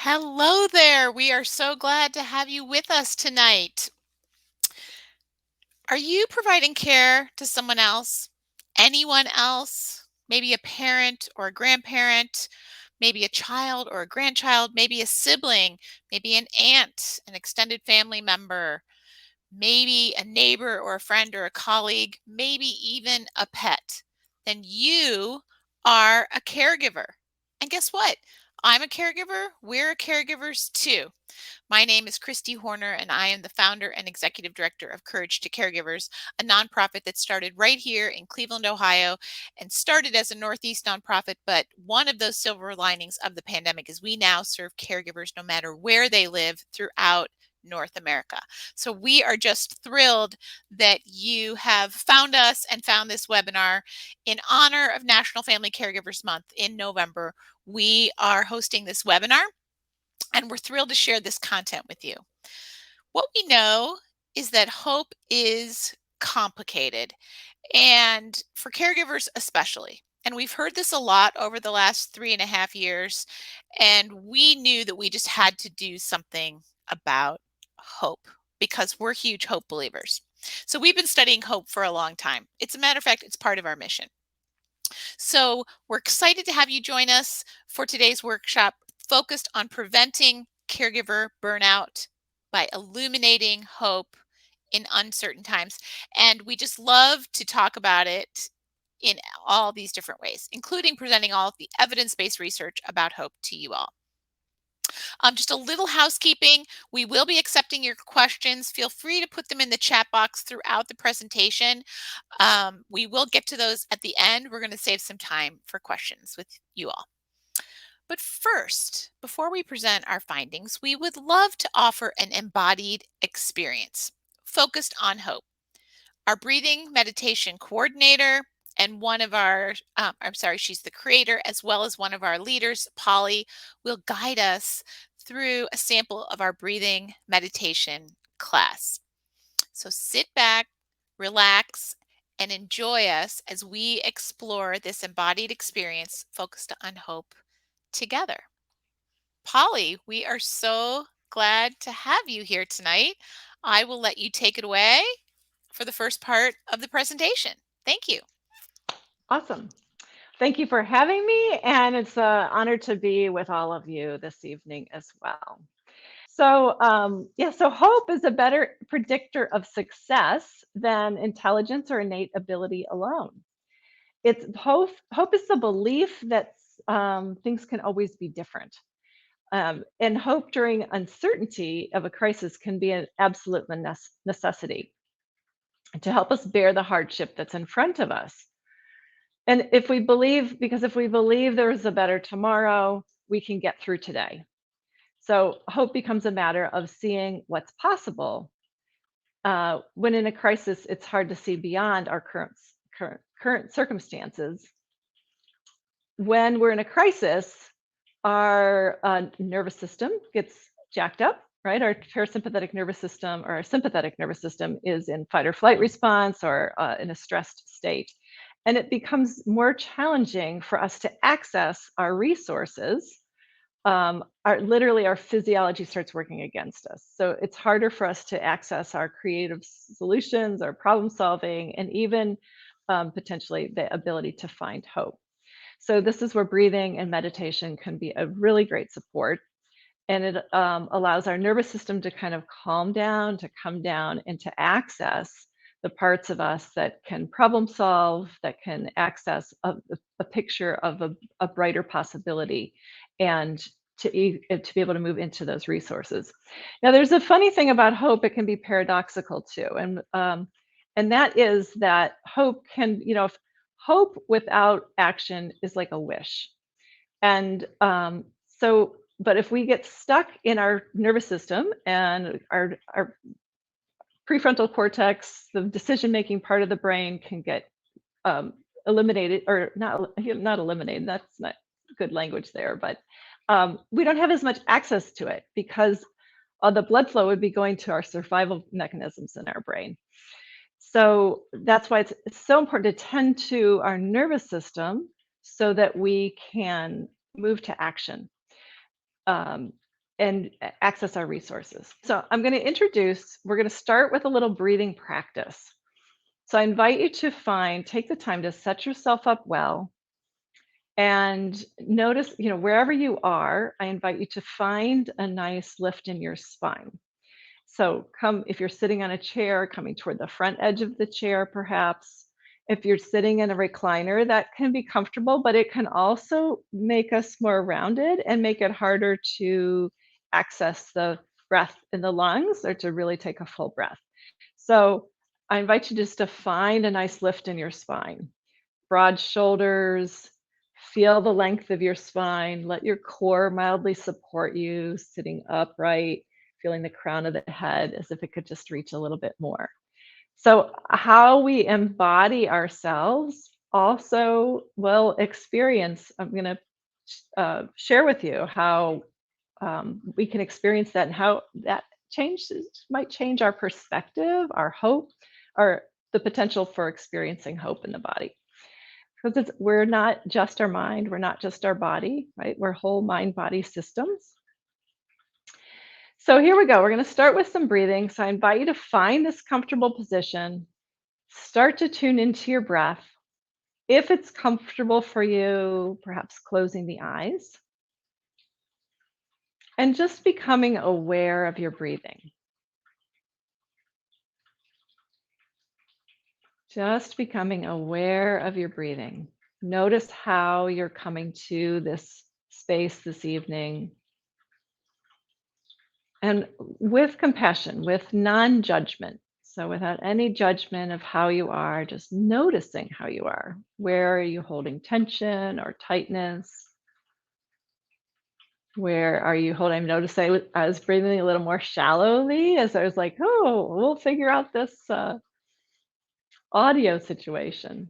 Hello there. We are so glad to have you with us tonight. Are you providing care to someone else? Anyone else? Maybe a parent or a grandparent, maybe a child or a grandchild, maybe a sibling, maybe an aunt, an extended family member, maybe a neighbor or a friend or a colleague, maybe even a pet. Then you are a caregiver. And guess what? I'm a caregiver. We're caregivers too. My name is Kristi Horner, and I am the founder and executive director of Courage to Caregivers, a nonprofit that started right here in Cleveland, Ohio, and started as a Northeast nonprofit. But one of those silver linings of the pandemic is we now serve caregivers no matter where they live throughout North America. So we are just thrilled that you have found us and found this webinar. In honor of National Family Caregivers Month in November, we are hosting this webinar, and we're thrilled to share this content with you. What we know is that hope is complicated, and for caregivers especially. And we've heard this a lot over the last 3.5 years, and we knew that we just had to do something about hope because we're huge hope believers. So we've been studying hope for a long time. It's a matter of fact, it's part of our mission. So we're excited to have you join us for today's workshop focused on preventing caregiver burnout by illuminating hope in uncertain times. And we just love to talk about it in all these different ways, including presenting all of the evidence-based research about hope to you all. Just a little housekeeping. We will be accepting your questions. Feel free to put them in the chat box throughout the presentation. We will get to those at the end. We're going to save some time for questions with you all. But first, before we present our findings, we would love to offer an embodied experience focused on hope. Our breathing meditation coordinator and one of our, she's the creator, as well as one of our leaders, Polly, will guide us through a sample of our breathing meditation class. So sit back, relax, and enjoy us as we explore this embodied experience focused on hope together. Polly, we are so glad to have you here tonight. I will let you take it away for the first part of the presentation. Thank you. Awesome. Thank you for having me, and it's an honor to be with all of you this evening as well. So hope is a better predictor of success than intelligence or innate ability alone. It's hope is the belief that things can always be different. And hope during uncertainty of a crisis can be an absolute necessity to help us bear the hardship that's in front of us. And if we believe there is a better tomorrow, we can get through today. So hope becomes a matter of seeing what's possible. When in a crisis, it's hard to see beyond our current circumstances. When we're in a crisis, our nervous system gets jacked up, right? Our parasympathetic nervous system or our sympathetic nervous system is in fight or flight response or in a stressed state. And it becomes more challenging for us to access our resources. Our physiology starts working against us. So it's harder for us to access our creative solutions, our problem solving, and even potentially the ability to find hope. So this is where breathing and meditation can be a really great support. And it allows our nervous system to kind of calm down, to come down, and to access the parts of us that can problem solve, that can access a picture of a brighter possibility, and to be able to move into those resources. Now, there's a funny thing about hope; it can be paradoxical too, and that is that hope can, if hope without action is like a wish, and but if we get stuck in our nervous system and our prefrontal cortex, the decision-making part of the brain can get eliminated, or not eliminated, that's not good language there, but we don't have as much access to it because the blood flow would be going to our survival mechanisms in our brain. So that's why it's so important to tend to our nervous system so that we can move to action. and access our resources. So I'm going to we're going to start with a little breathing practice. So I invite you to take the time to set yourself up well and notice, wherever you are, I invite you to find a nice lift in your spine. So if you're sitting on a chair, coming toward the front edge of the chair, perhaps. If you're sitting in a recliner, that can be comfortable, but it can also make us more rounded and make it harder to access the breath in the lungs or to really take a full breath. So I invite you just to find a nice lift in your spine. Broad shoulders, feel the length of your spine, let your core mildly support you, sitting upright, feeling the crown of the head as if it could just reach a little bit more. So, how we embody ourselves also will experience. I'm going to share with you how we can experience that and how that might change our perspective, our hope, or the potential for experiencing hope in the body. Because we're not just our mind, we're not just our body, right? We're whole mind body systems. So here we go. We're going to start with some breathing. So I invite you to find this comfortable position, start to tune into your breath. If it's comfortable for you, perhaps closing the eyes and just becoming aware of your breathing. Just becoming aware of your breathing. Notice how you're coming to this space this evening. And with compassion, with non-judgment. So without any judgment of how you are, just noticing how you are. Where are you holding tension or tightness? Where are you holding? Notice I was breathing a little more shallowly as I was like, oh, we'll figure out this audio situation.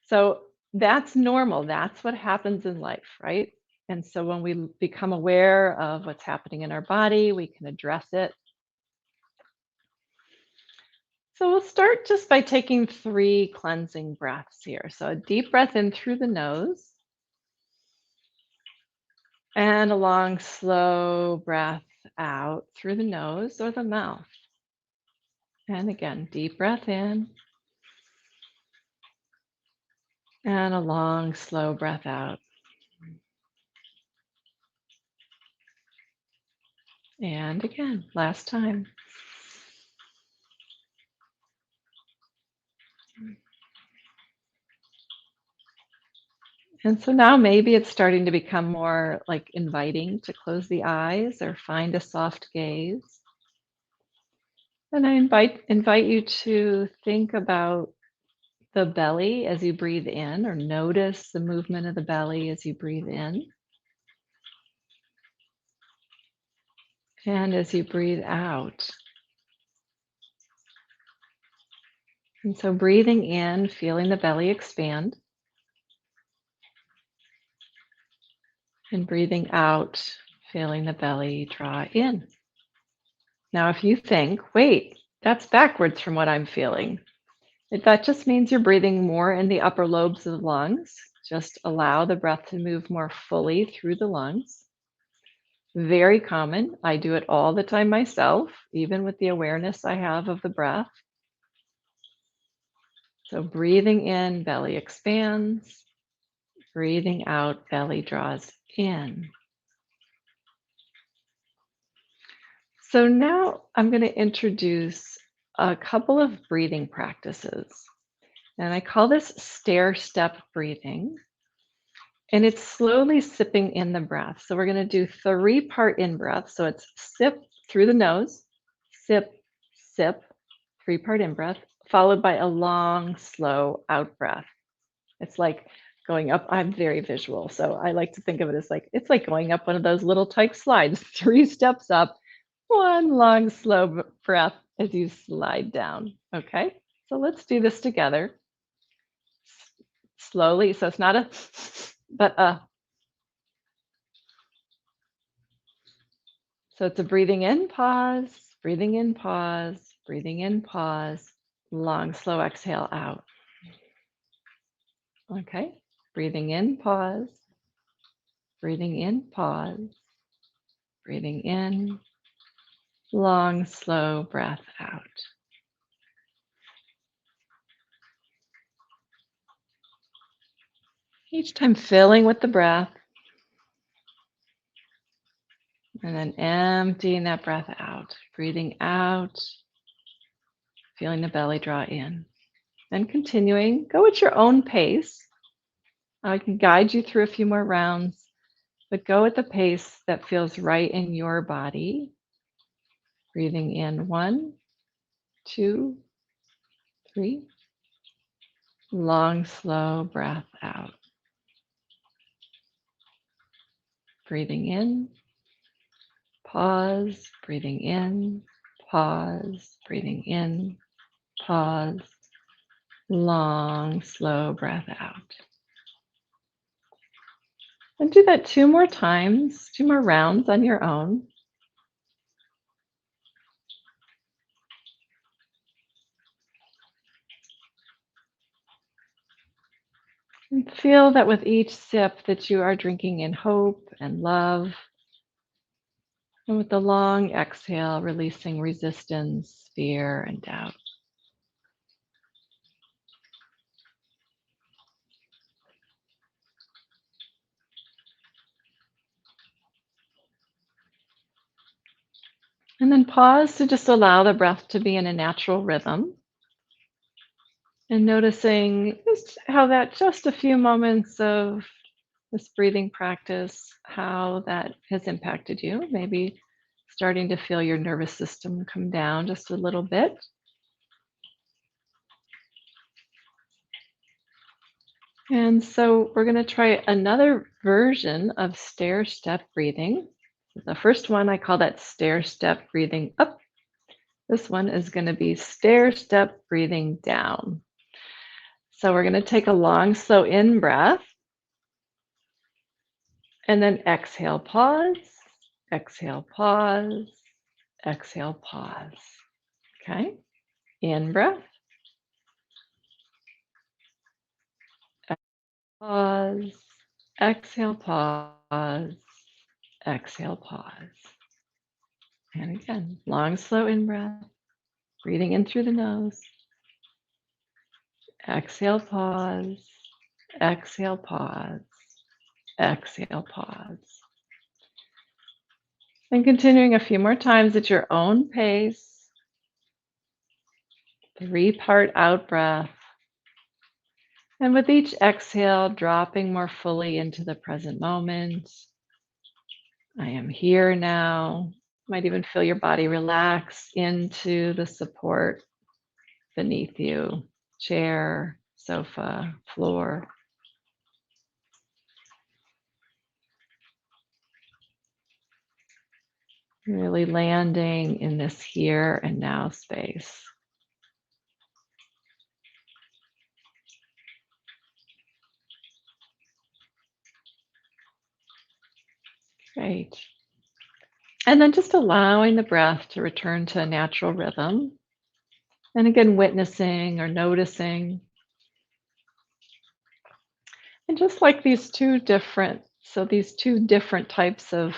So that's normal. That's what happens in life, right? And so when we become aware of what's happening in our body, we can address it. So we'll start just by taking 3 cleansing breaths here. So a deep breath in through the nose and a long, slow breath out through the nose or the mouth. And again, deep breath in and a long, slow breath out. And again, last time. And so now maybe it's starting to become more like inviting to close the eyes or find a soft gaze. And I invite you to think about the belly as you breathe in, or notice the movement of the belly as you breathe in. And as you breathe out. And so breathing in, feeling the belly expand. And breathing out, feeling the belly draw in. Now, if you think, wait, that's backwards from what I'm feeling, that just means you're breathing more in the upper lobes of the lungs. Just allow the breath to move more fully through the lungs. Very common. I do it all the time myself, even with the awareness I have of the breath. So breathing in, belly expands. Breathing out, belly draws in. So now I'm going to introduce a couple of breathing practices. And I call this stair step breathing. And it's slowly sipping in the breath. So we're going to do 3-part in breath. So it's sip through the nose, sip, sip, 3-part in breath, followed by a long, slow out breath. It's like going up. I'm very visual, so I like to think of it as it's like going up one of those little tyke slides, 3 steps up, 1 long, slow breath as you slide down. Okay, so let's do this together. Slowly, so it's not a, but a. So it's a breathing in, pause, breathing in, pause, breathing in, pause, long, slow exhale out. Okay, breathing in, pause, breathing in, pause, breathing in. Long, slow breath out. Each time filling with the breath, and then emptying that breath out, breathing out, feeling the belly draw in. Then continuing, go at your own pace. I can guide you through a few more rounds, but go at the pace that feels right in your body. Breathing in 1, 2, 3. Long, slow breath out. Breathing in, pause, breathing in, pause, breathing in, pause. Long, slow breath out. And do that 2 more times, 2 more rounds on your own. And feel that with each sip that you are drinking in hope and love. And with the long exhale, releasing resistance, fear, and doubt. And then pause to just allow the breath to be in a natural rhythm. And noticing just how that just a few moments of this breathing practice, how that has impacted you. Maybe starting to feel your nervous system come down just a little bit. And so we're going to try another version of stair step breathing. The first one, I call that stair step breathing up. This one is going to be stair step breathing down. So we're going to take a long, slow in breath. And then exhale, pause, exhale, pause, exhale, pause. Okay. In breath. Pause. Exhale, pause. Exhale, pause. And again, long, slow in breath. Breathing in through the nose. Exhale, pause. Exhale, pause. Exhale, pause. And continuing a few more times at your own pace. 3-part out breath. And with each exhale, dropping more fully into the present moment. I am here now. Might even feel your body relax into the support beneath you, chair, sofa, floor. Really landing in this here and now space. Great. And then just allowing the breath to return to a natural rhythm. And again, witnessing or noticing. And just like these two different types of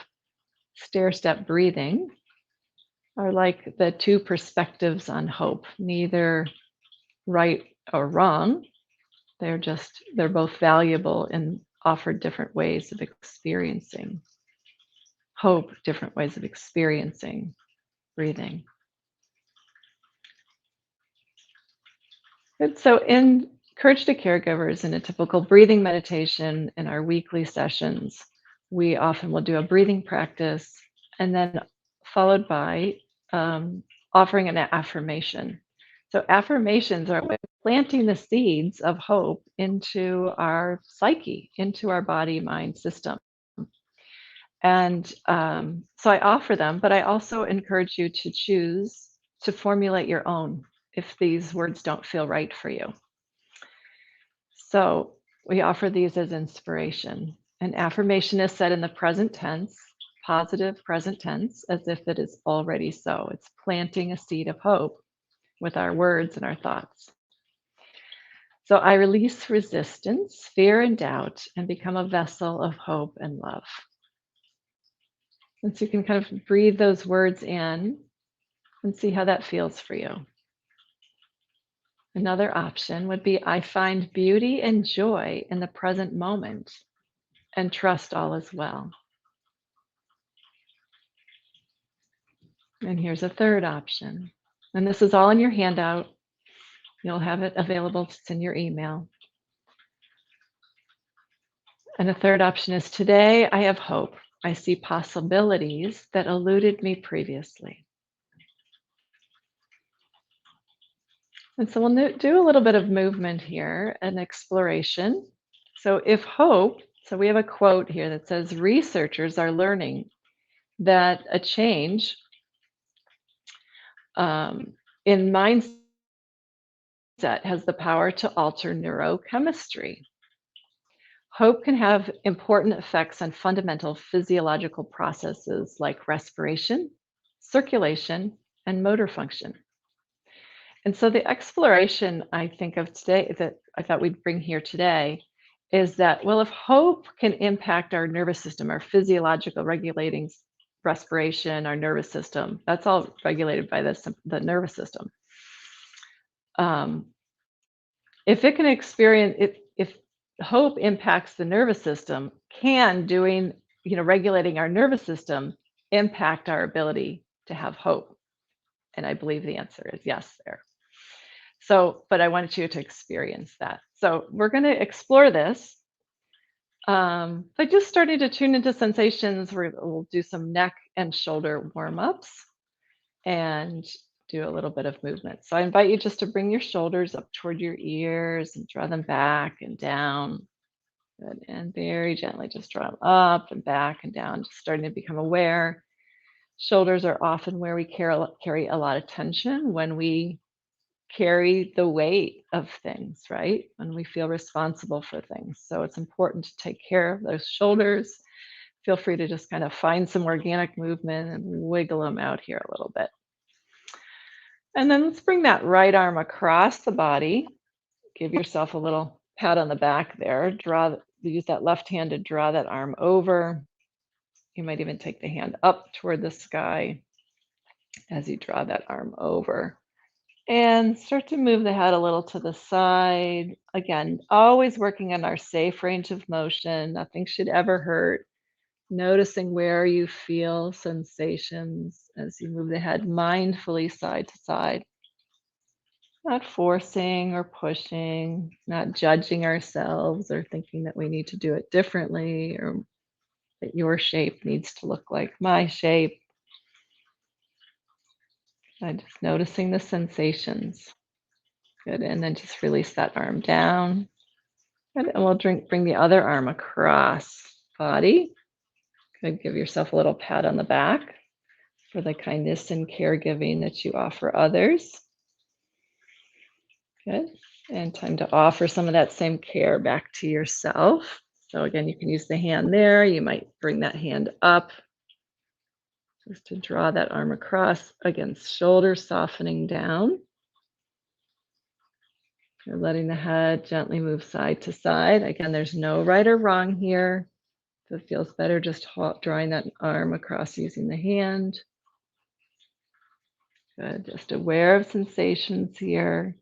stair step breathing are like the two perspectives on hope, neither right or wrong. They're both valuable and offer different ways of experiencing hope, different ways of experiencing breathing. Good. So in Courage to Caregivers, in a typical breathing meditation in our weekly sessions, we often will do a breathing practice and then followed by offering an affirmation. So affirmations are planting the seeds of hope into our psyche, into our body, mind system. And so I offer them, but I also encourage you to choose to formulate your own if these words don't feel right for you. So we offer these as inspiration. An affirmation is said in the present tense, positive present tense, as if it is already so. It's planting a seed of hope with our words and our thoughts. So I release resistance, fear, and doubt, and become a vessel of hope and love. And so you can kind of breathe those words in and see how that feels for you. Another option would be I find beauty and joy in the present moment and trust all is well. And here's a third option. And this is all in your handout. You'll have it available. It's in your email. And a third option is today I have hope. I see possibilities that eluded me previously. And so we'll do a little bit of movement here and exploration. So if hope, so we have a quote here that says researchers are learning that a change in mindset has the power to alter neurochemistry. Hope can have important effects on fundamental physiological processes like respiration, circulation, and motor function. And so the exploration I think of today that I thought we'd bring here today is that, well, if hope can impact our nervous system, our physiological regulating respiration, our nervous system, that's all regulated by the nervous system. If it can experience, if hope impacts the nervous system, can doing, regulating our nervous system impact our ability to have hope? And I believe the answer is yes there. So, but I wanted you to experience that. So we're going to explore this by just starting to tune into sensations. We'll do some neck and shoulder warm-ups and do a little bit of movement. So I invite you just to bring your shoulders up toward your ears and draw them back and down. Good. And very gently just draw them up and back and down, just starting to become aware. Shoulders are often where we carry a lot of tension when we carry the weight of things, right? When we feel responsible for things. So it's important to take care of those shoulders. Feel free to just kind of find some organic movement and wiggle them out here a little bit. And then let's bring that right arm across the body. Give yourself a little pat on the back there. Use that left hand to draw that arm over. You might even take the hand up toward the sky as you draw that arm over. And start to move the head a little to the side. Again, always working on our safe range of motion. Nothing should ever hurt. Noticing where you feel sensations as you move the head mindfully side to side. Not forcing or pushing, not judging ourselves or thinking that we need to do it differently or that your shape needs to look like my shape. Just noticing the sensations. Good, and then just release that arm down. Good, and we'll bring the other arm across body. Good, give yourself a little pat on the back for the kindness and caregiving that you offer others. Good, and time to offer some of that same care back to yourself. So again, you can use the hand there. You might bring that hand up just to draw that arm across. Again, shoulders softening down. You're letting the head gently move side to side. Again, there's no right or wrong here. If it feels better, just drawing that arm across using the hand. Good, just aware of sensations here.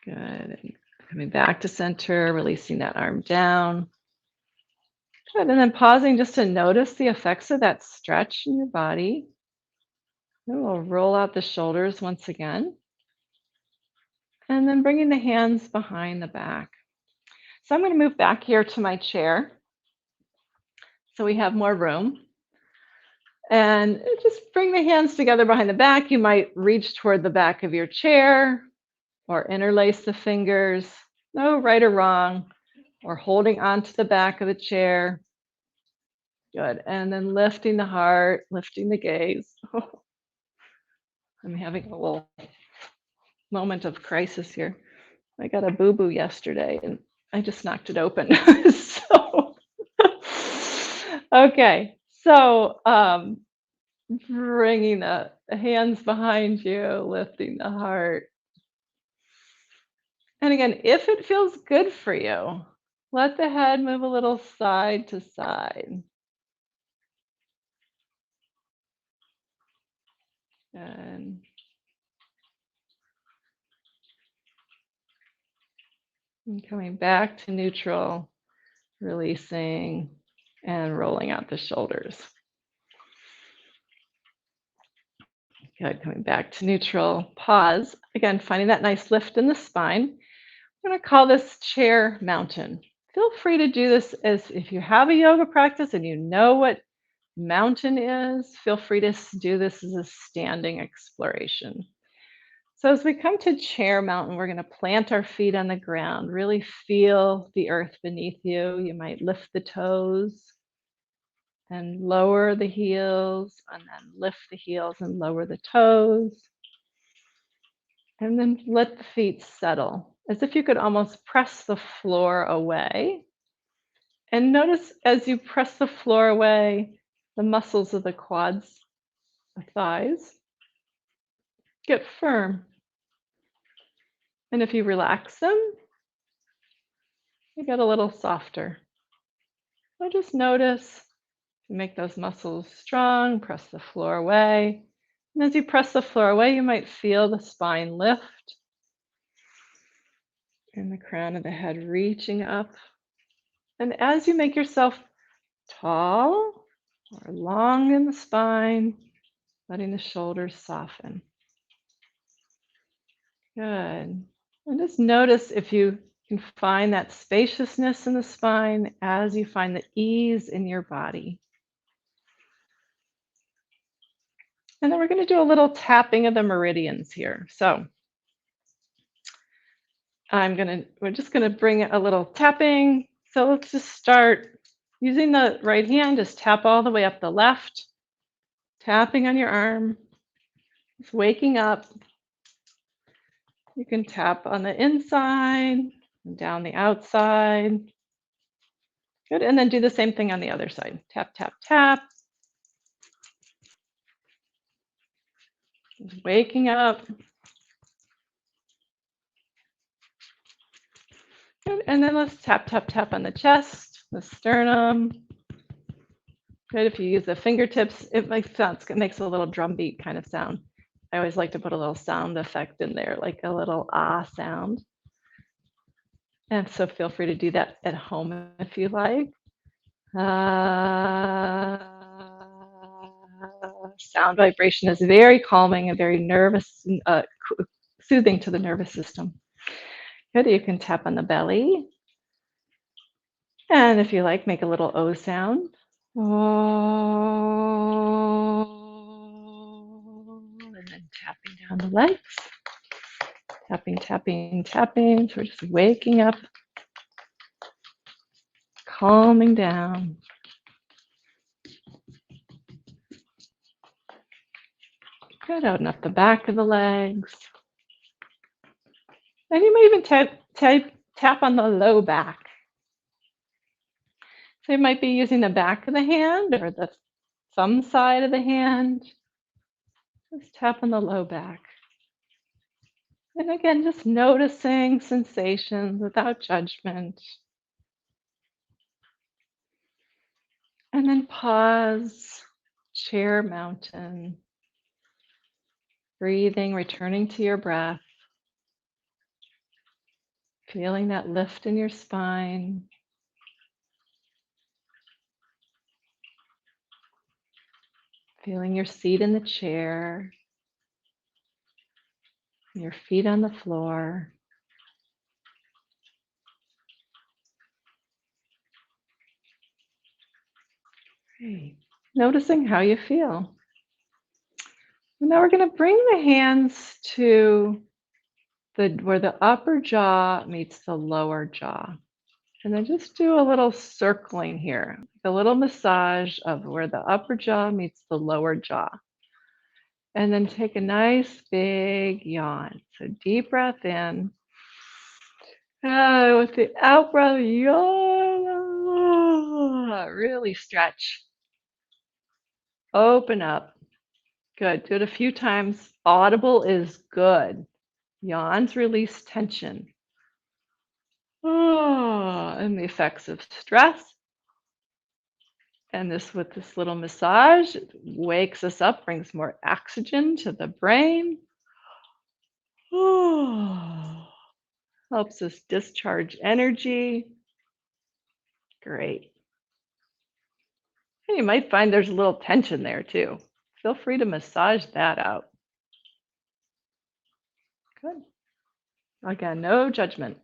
Good, and coming back to center, releasing that arm down. Good, and then pausing just to notice the effects of that stretch in your body. Then we'll roll out the shoulders once again. And then bringing the hands behind the back. So I'm going to move back here to my chair so we have more room. And just bring the hands together behind the back. You might reach toward the back of your chair or interlace the fingers. No right or wrong. Or holding onto the back of the chair. Good. And then lifting the heart, lifting the gaze. I'm having a little moment of crisis here. I got a boo-boo yesterday and I just knocked it open. Okay. So bringing the hands behind you, lifting the heart. And again, if it feels good for you, let the head move a little side to side. Good. And coming back to neutral, releasing and rolling out the shoulders. Good, coming back to neutral, pause. Again, finding that nice lift in the spine. I'm going to call this chair mountain. Feel free to do this as if you have a yoga practice and you know what mountain is, feel free to do this as a standing exploration. So as we come to chair mountain, we're going to plant our feet on the ground, really feel the earth beneath you. You might lift the toes and lower the heels, and then lift the heels and lower the toes. And then let the feet settle, as if you could almost press the floor away. And notice as you press the floor away, the muscles of the quads, the thighs, get firm. And if you relax them, they get a little softer. So just notice, you make those muscles strong, press the floor away. And as you press the floor away, you might feel the spine lift and the crown of the head reaching up. And as you make yourself tall or long in the spine, letting the shoulders soften. Good. And just notice if you can find that spaciousness in the spine as you find the ease in your body. And then we're going to do a little tapping of the meridians here. So we're just going to bring a little tapping. So let's just start using the right hand, just tap all the way up the left, tapping on your arm, just waking up. You can tap on the inside and down the outside. Good, and then do the same thing on the other side. Tap, tap, tap. Just waking up. Good, and then let's tap, tap, tap on the chest, the sternum. Good, if you use the fingertips, it makes a little drum beat kind of sound. I always like to put a little sound effect in there, like a little ah sound. And so feel free to do that at home if you like. Sound vibration is very calming and very nervous, soothing to the nervous system. Good, you can tap on the belly. And if you like, make a little O sound. And then tapping down the legs. Tapping, tapping, tapping. So we're just waking up, calming down. Good, open up the back of the legs. And you may even tap on the low back. So you might be using the back of the hand or the thumb side of the hand. Just tap on the low back. And again, just noticing sensations without judgment. And then pause, chair mountain. Breathing, returning to your breath. Feeling that lift in your spine. Feeling your seat in the chair. Your feet on the floor. Great. Noticing how you feel. And now we're going to bring the hands to where the upper jaw meets the lower jaw. And then just do a little circling here, a little massage of where the upper jaw meets the lower jaw. And then take a nice big yawn. So deep breath in. With the out breath, yawn. Really stretch. Open up. Good. Do it a few times. Audible is good. Yawns release tension. And the effects of stress. And this with this little massage, it wakes us up, brings more oxygen to the brain. Helps us discharge energy. Great. And you might find there's a little tension there too. Feel free to massage that out. Good. Again, no judgment.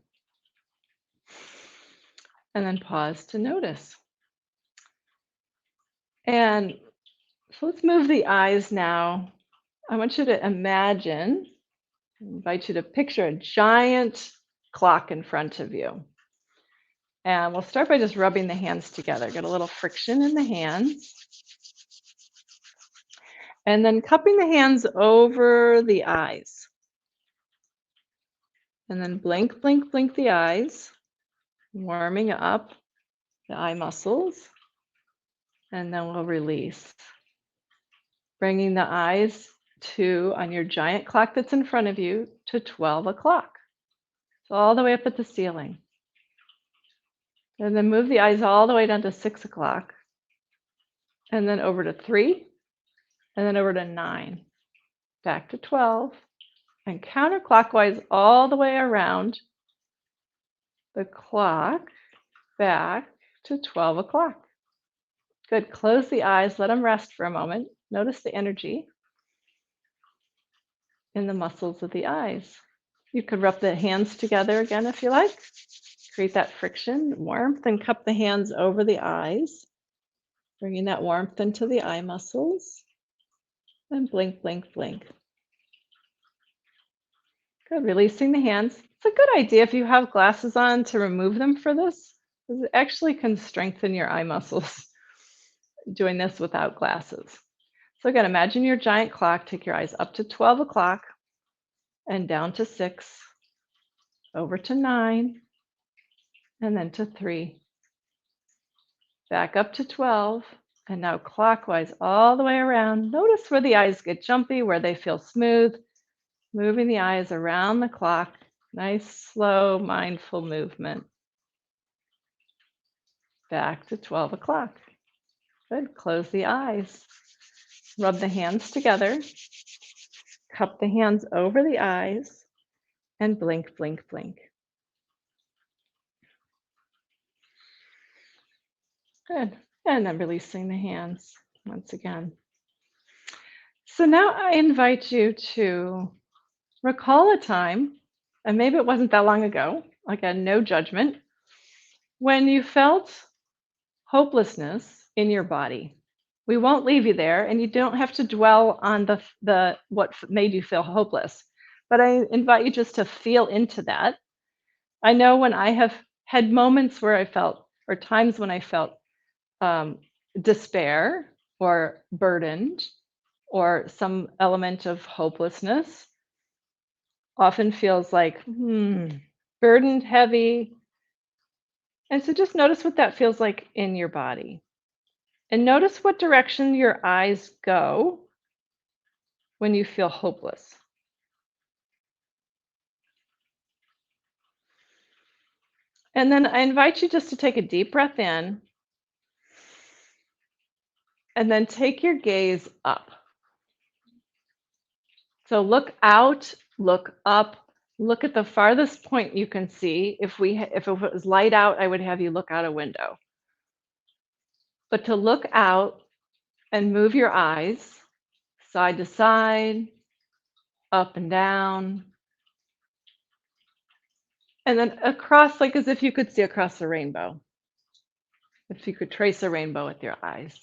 And then pause to notice. And so let's move the eyes now. I want you to imagine, I invite you to picture a giant clock in front of you. And we'll start by just rubbing the hands together. Get a little friction in the hands. And then cupping the hands over the eyes. And then blink, blink, blink the eyes, warming up the eye muscles. And then we'll release. Bringing the eyes on your giant clock that's in front of you to 12 o'clock. So all the way up at the ceiling. And then move the eyes all the way down to 6 o'clock. And then over to 3. And then over to 9. Back to 12. And counterclockwise all the way around the clock back to 12 o'clock. Good. Close the eyes. Let them rest for a moment. Notice the energy in the muscles of the eyes. You could rub the hands together again if you like. Create that friction, warmth, and cup the hands over the eyes, bringing that warmth into the eye muscles. And blink, blink, blink. Good. Releasing the hands. It's a good idea if you have glasses on to remove them for this, because it actually can strengthen your eye muscles doing this without glasses. So again, imagine your giant clock. Take your eyes up to 12 o'clock and down to 6, over to 9, and then to 3. Back up to 12, and now clockwise all the way around. Notice where the eyes get jumpy, where they feel smooth. Moving the eyes around the clock. Nice, slow, mindful movement. Back to 12 o'clock. Good. Close the eyes. Rub the hands together. Cup the hands over the eyes. And blink, blink, blink. Good. And then releasing the hands once again. So now I invite you to recall a time, and maybe it wasn't that long ago, again, no judgment, when you felt hopelessness in your body. We won't leave you there, and you don't have to dwell on the what made you feel hopeless. But I invite you just to feel into that. I know when I have had moments where I felt, or times when I felt despair or burdened or some element of hopelessness, often feels like burdened, heavy. And so just notice what that feels like in your body. And notice what direction your eyes go when you feel hopeless. And then I invite you just to take a deep breath in and then take your gaze up. So look out, look up, look at the farthest point you can see. If it was light out, I would have you look out a window. But to look out and move your eyes side to side, up and down, and then across, like as if you could see across the rainbow. If you could trace a rainbow with your eyes.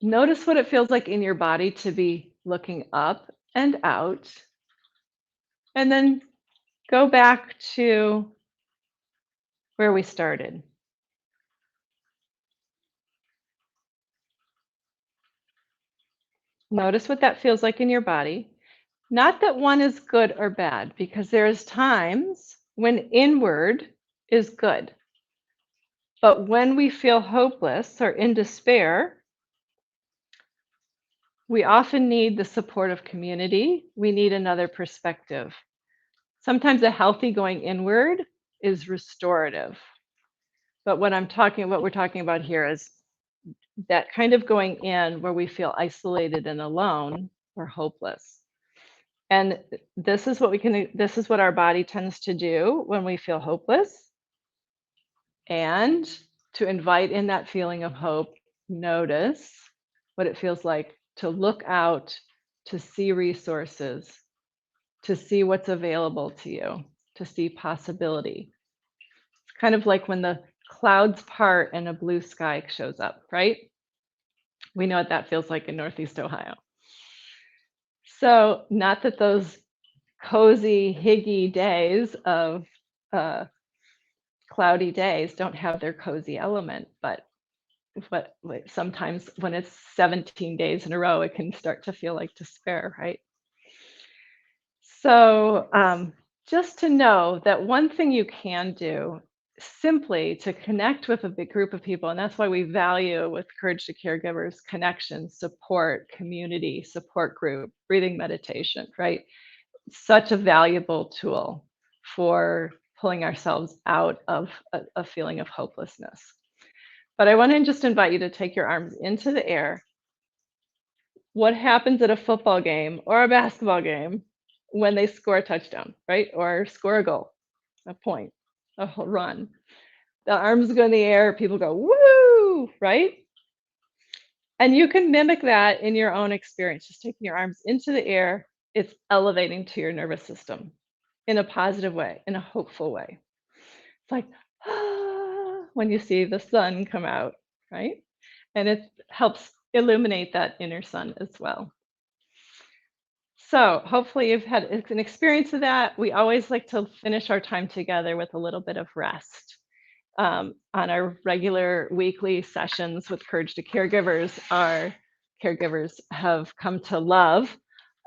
Notice what it feels like in your body to be looking up and out. And then go back to where we started. Notice what that feels like in your body. Not that one is good or bad, because there's times when inward is good. But when we feel hopeless or in despair, we often need the support of community. We need another perspective. Sometimes a healthy going inward is restorative. But what we're talking about here is that kind of going in where we feel isolated and alone or hopeless. And this is what our body tends to do when we feel hopeless. And to invite in that feeling of hope, notice what it feels like to look out, to see resources, to see what's available to you, to see possibility. It's kind of like when the clouds part and a blue sky shows up, right? We know what that feels like in Northeast Ohio. So, not that those cozy, higgy days of cloudy days don't have their cozy element, but sometimes when it's 17 days in a row, it can start to feel like despair, right? So, just to know that one thing you can do simply to connect with a big group of people, and that's why we value with Courage to Caregivers connection, support, community, support group, breathing meditation, right? Such a valuable tool for pulling ourselves out of a feeling of hopelessness. But I want to just invite you to take your arms into the air. What happens at a football game or a basketball game when they score a touchdown, right? Or score a goal, a point, a run. The arms go in the air, people go, woo, right? And you can mimic that in your own experience, just taking your arms into the air. It's elevating to your nervous system in a positive way, in a hopeful way. It's like, when you see the sun come out, right? And it helps illuminate that inner sun as well. So hopefully you've had an experience of that. We always like to finish our time together with a little bit of rest. On our regular weekly sessions with Courage to Caregivers, our caregivers have come to love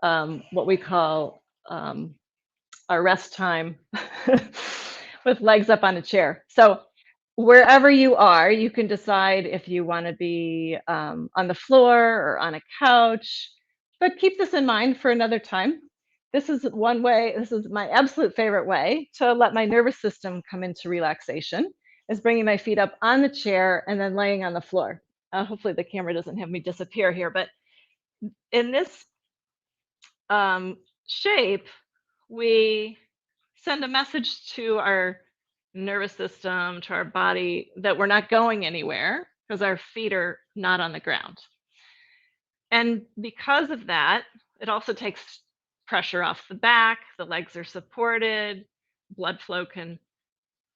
what we call our rest time with legs up on a chair. So wherever you are, you can decide if you want to be on the floor or on a couch, but keep this in mind for another time. This is my absolute favorite way to let my nervous system come into relaxation, is bringing my feet up on the chair and then laying on the floor. Hopefully the camera doesn't have me disappear here, but in this shape, we send a message to our nervous system, to our body, that we're not going anywhere because our feet are not on the ground. And because of that, it also takes pressure off the back, the legs are supported, blood flow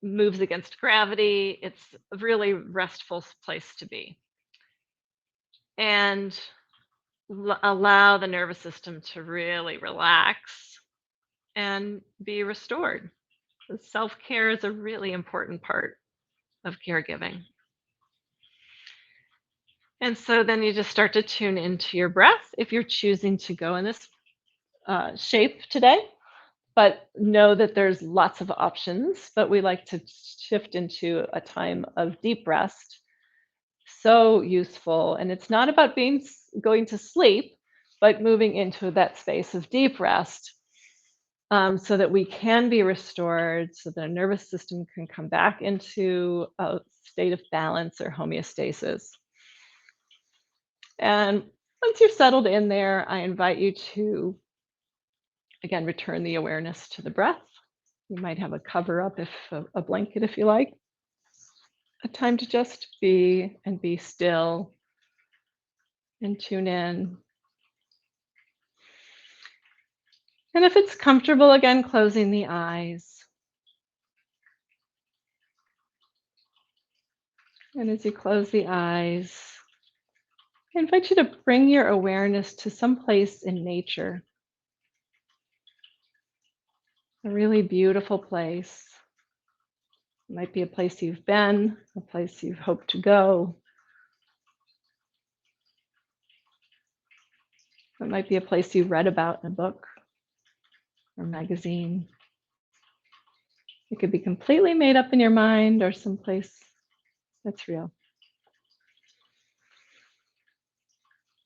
moves against gravity. It's a really restful place to be. And allow the nervous system to really relax and be restored. Self-care is a really important part of caregiving. And so then you just start to tune into your breath if you're choosing to go in this shape today. But know that there's lots of options, but we like to shift into a time of deep rest. So useful. And it's not about going to sleep, but moving into that space of deep rest so that we can be restored, so that our nervous system can come back into a state of balance or homeostasis. And once you've settled in there, I invite you to, again, return the awareness to the breath. You might have a cover up, a blanket if you like. A time to just be and be still and tune in. And if it's comfortable, again, closing the eyes. And as you close the eyes, I invite you to bring your awareness to some place in nature. A really beautiful place. It might be a place you've been, a place you've hoped to go. It might be a place you read about in a book or magazine. It could be completely made up in your mind or someplace that's real.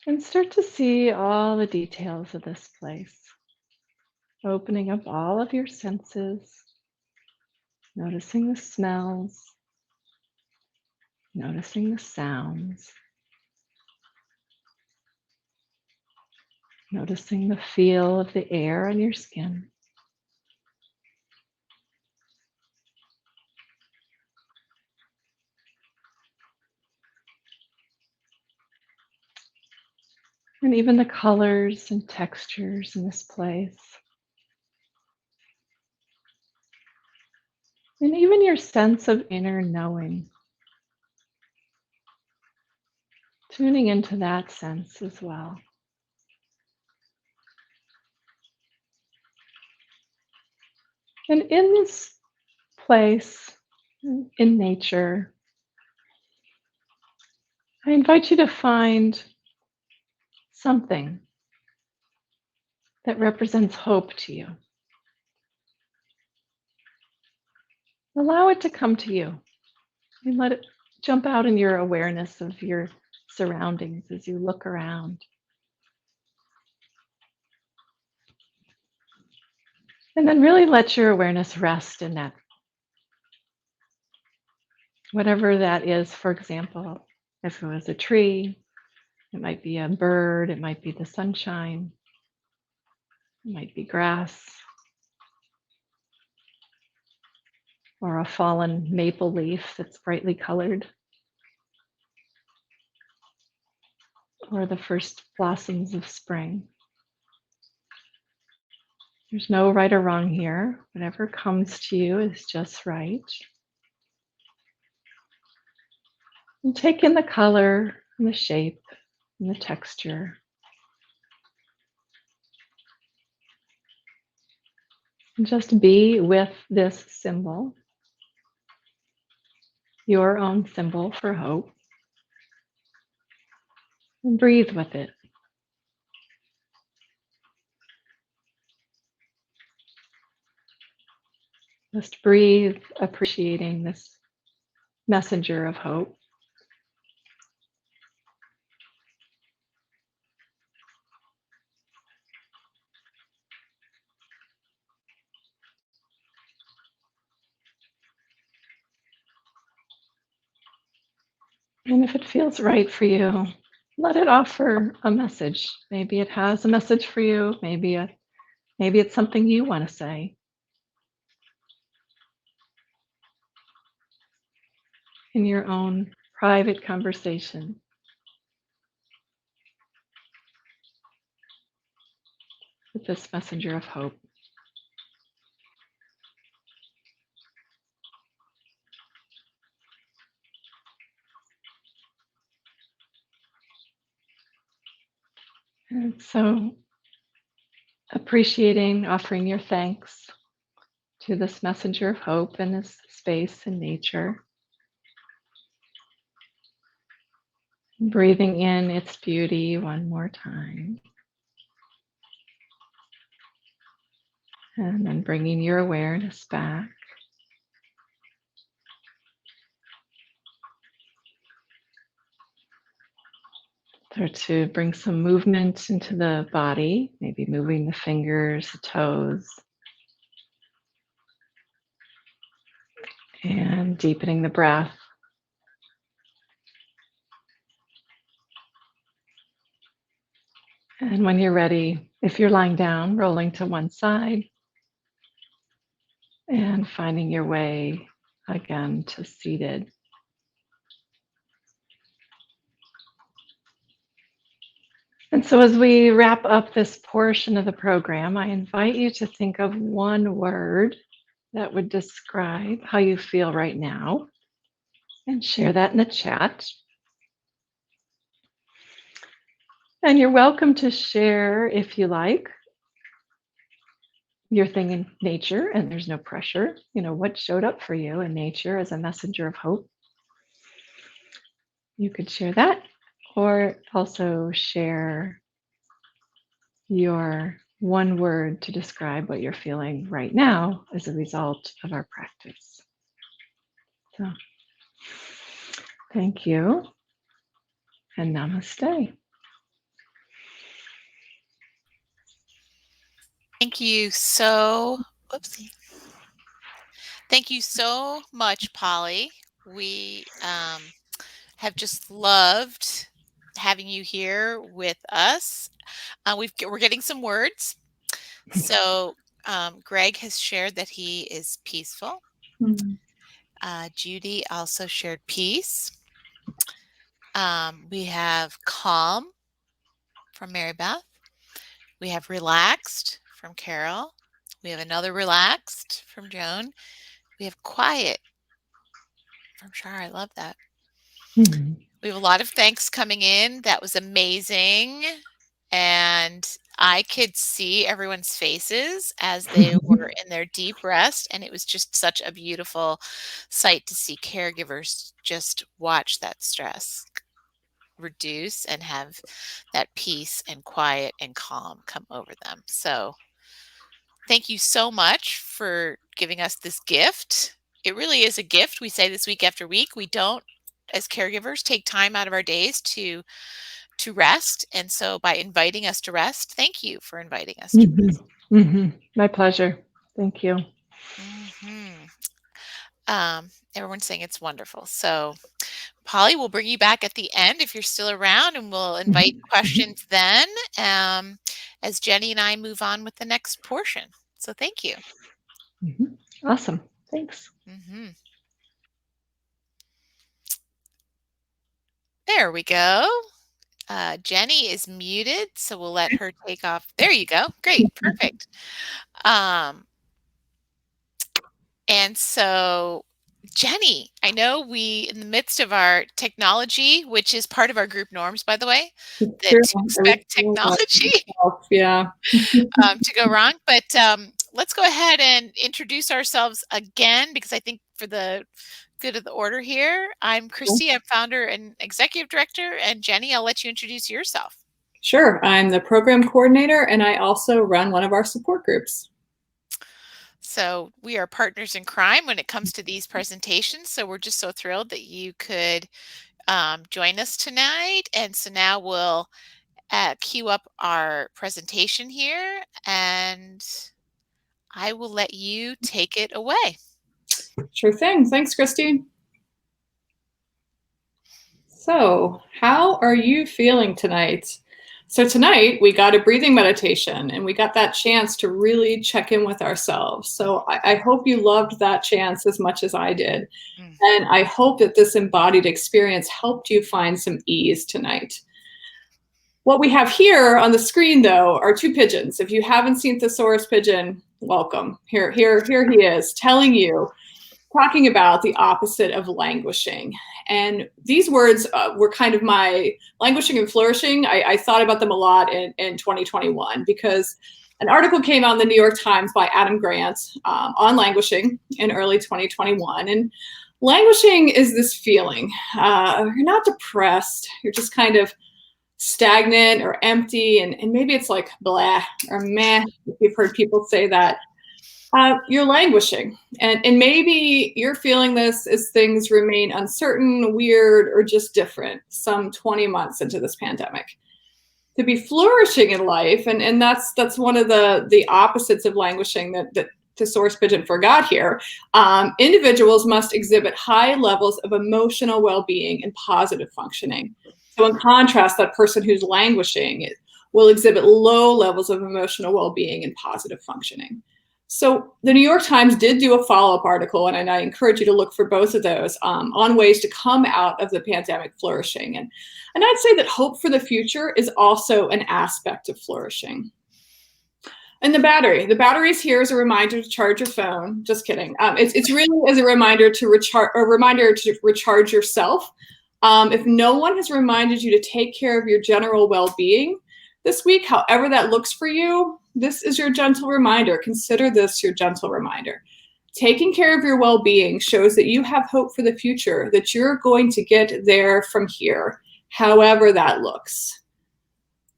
And start to see all the details of this place. opening up all of your senses, noticing the smells, noticing the sounds, noticing the feel of the air on your skin. And even the colors and textures in this place. And even your sense of inner knowing. Tuning into that sense as well. And in this place, in nature, I invite you to find something that represents hope to you. Allow it to come to you and let it jump out in your awareness of your surroundings as you look around. And then really let your awareness rest in that. Whatever that is, for example, if it was a tree, it might be a bird, it might be the sunshine, it might be grass, or a fallen maple leaf that's brightly colored, or the first blossoms of spring. There's no right or wrong here. Whatever comes to you is just right. And take in the color and the shape and the texture. And just be with this symbol, your own symbol for hope, and breathe with it. Just breathe, appreciating this messenger of hope. And if it feels right for you, let it offer a message. Maybe it has a message for you. Maybe it's something you want to say. In your own private conversation with this messenger of hope. And so appreciating, offering your thanks to this messenger of hope in this space and nature. Breathing in its beauty one more time. And then bringing your awareness back. Start to bring some movement into the body, maybe moving the fingers, the toes, and deepening the breath. And when you're ready, if you're lying down, rolling to one side and finding your way again to seated. And so as we wrap up this portion of the program, I invite you to think of one word that would describe how you feel right now and share that in the chat. And you're welcome to share, if you like, your thing in nature, and there's no pressure. What showed up for you in nature as a messenger of hope. You could share that, or also share your one word to describe what you're feeling right now as a result of our practice. So, thank you, and namaste. Thank you so, whoopsie. Thank you so much, Polly. We have just loved having you here with us. We're getting some words. So Greg has shared that he is peaceful. Mm. Judy also shared peace. We have calm from Mary Beth. We have relaxed from Carol. We have another relaxed from Joan. We have quiet from Shar. I love that. Mhm. We have a lot of thanks coming in. That was amazing. And I could see everyone's faces as they were in their deep rest. And it was just such a beautiful sight to see caregivers just watch that stress reduce and have that peace and quiet and calm come over them. So thank you so much for giving us this gift. It really is a gift. We say this week after week. We don't, as caregivers, take time out of our days to rest. And so by inviting us to rest, thank you for inviting us to Mhm. Mhm. My pleasure. Thank you. rest. Everyone's saying it's wonderful. So Polly, we'll bring you back at the end if you're still around, and we'll invite Mhm. questions then um, as Jenny and I move on with the next portion. So thank you. Mhm. Awesome. Thanks. hmm There we go. Jenny is muted, so we'll let her take off. There you go. Great. Perfect. Um, and so, Jenny, I know we, in the midst of our technology, which is part of our group norms, by the way, that True. to I was expect feeling that technology myself. Yeah. to go wrong. But let's go ahead and introduce ourselves again, because I think for the good of the order here, I'm Kristi. I'm founder and executive director. And Jenny, I'll let you introduce yourself. Sure. I'm the program coordinator, and I also run one of our support groups. So we are partners in crime when it comes to these presentations. So we're just so thrilled that you could join us tonight. And so now we'll queue up our presentation here, and I will let you take it away. Sure thing. Thanks, Kristi. So, how are you feeling tonight? So, tonight we got a breathing meditation and we got that chance to really check in with ourselves. So, I hope you loved that chance as much as I did. Mm. And I hope that this embodied experience helped you find some ease tonight. What we have here on the screen, though, are two pigeons. If you haven't seen Thesaurus Pigeon, welcome. Here he is, telling you, talking about the opposite of languishing. And these words were kind of my languishing and flourishing. I thought about them a lot in 2021 because an article came out in the New York Times by Adam Grant on languishing in early 2021. And languishing is this feeling. You're not depressed, you're just kind of stagnant or empty, and maybe it's like blah or meh, if you've heard people say that. You're languishing, and maybe you're feeling this as things remain uncertain, weird, or just different some 20 months into this pandemic. To be flourishing in life, and that's one of the opposites of languishing that the source pigeon forgot here. Individuals must exhibit high levels of emotional well-being and positive functioning. So in contrast, that person who's languishing will exhibit low levels of emotional well-being and positive functioning. So the New York Times did do a follow-up article, and I encourage you to look for both of those on ways to come out of the pandemic flourishing. And I'd say that hope for the future is also an aspect of flourishing. And the battery is here as a reminder to charge your phone. Just kidding. It's really as a reminder to recharge yourself. If no one has reminded you to take care of your general well-being this week, however that looks for you, this is your gentle reminder. Consider this your gentle reminder. Taking care of your well-being shows that you have hope for the future, that you're going to get there from here, however that looks.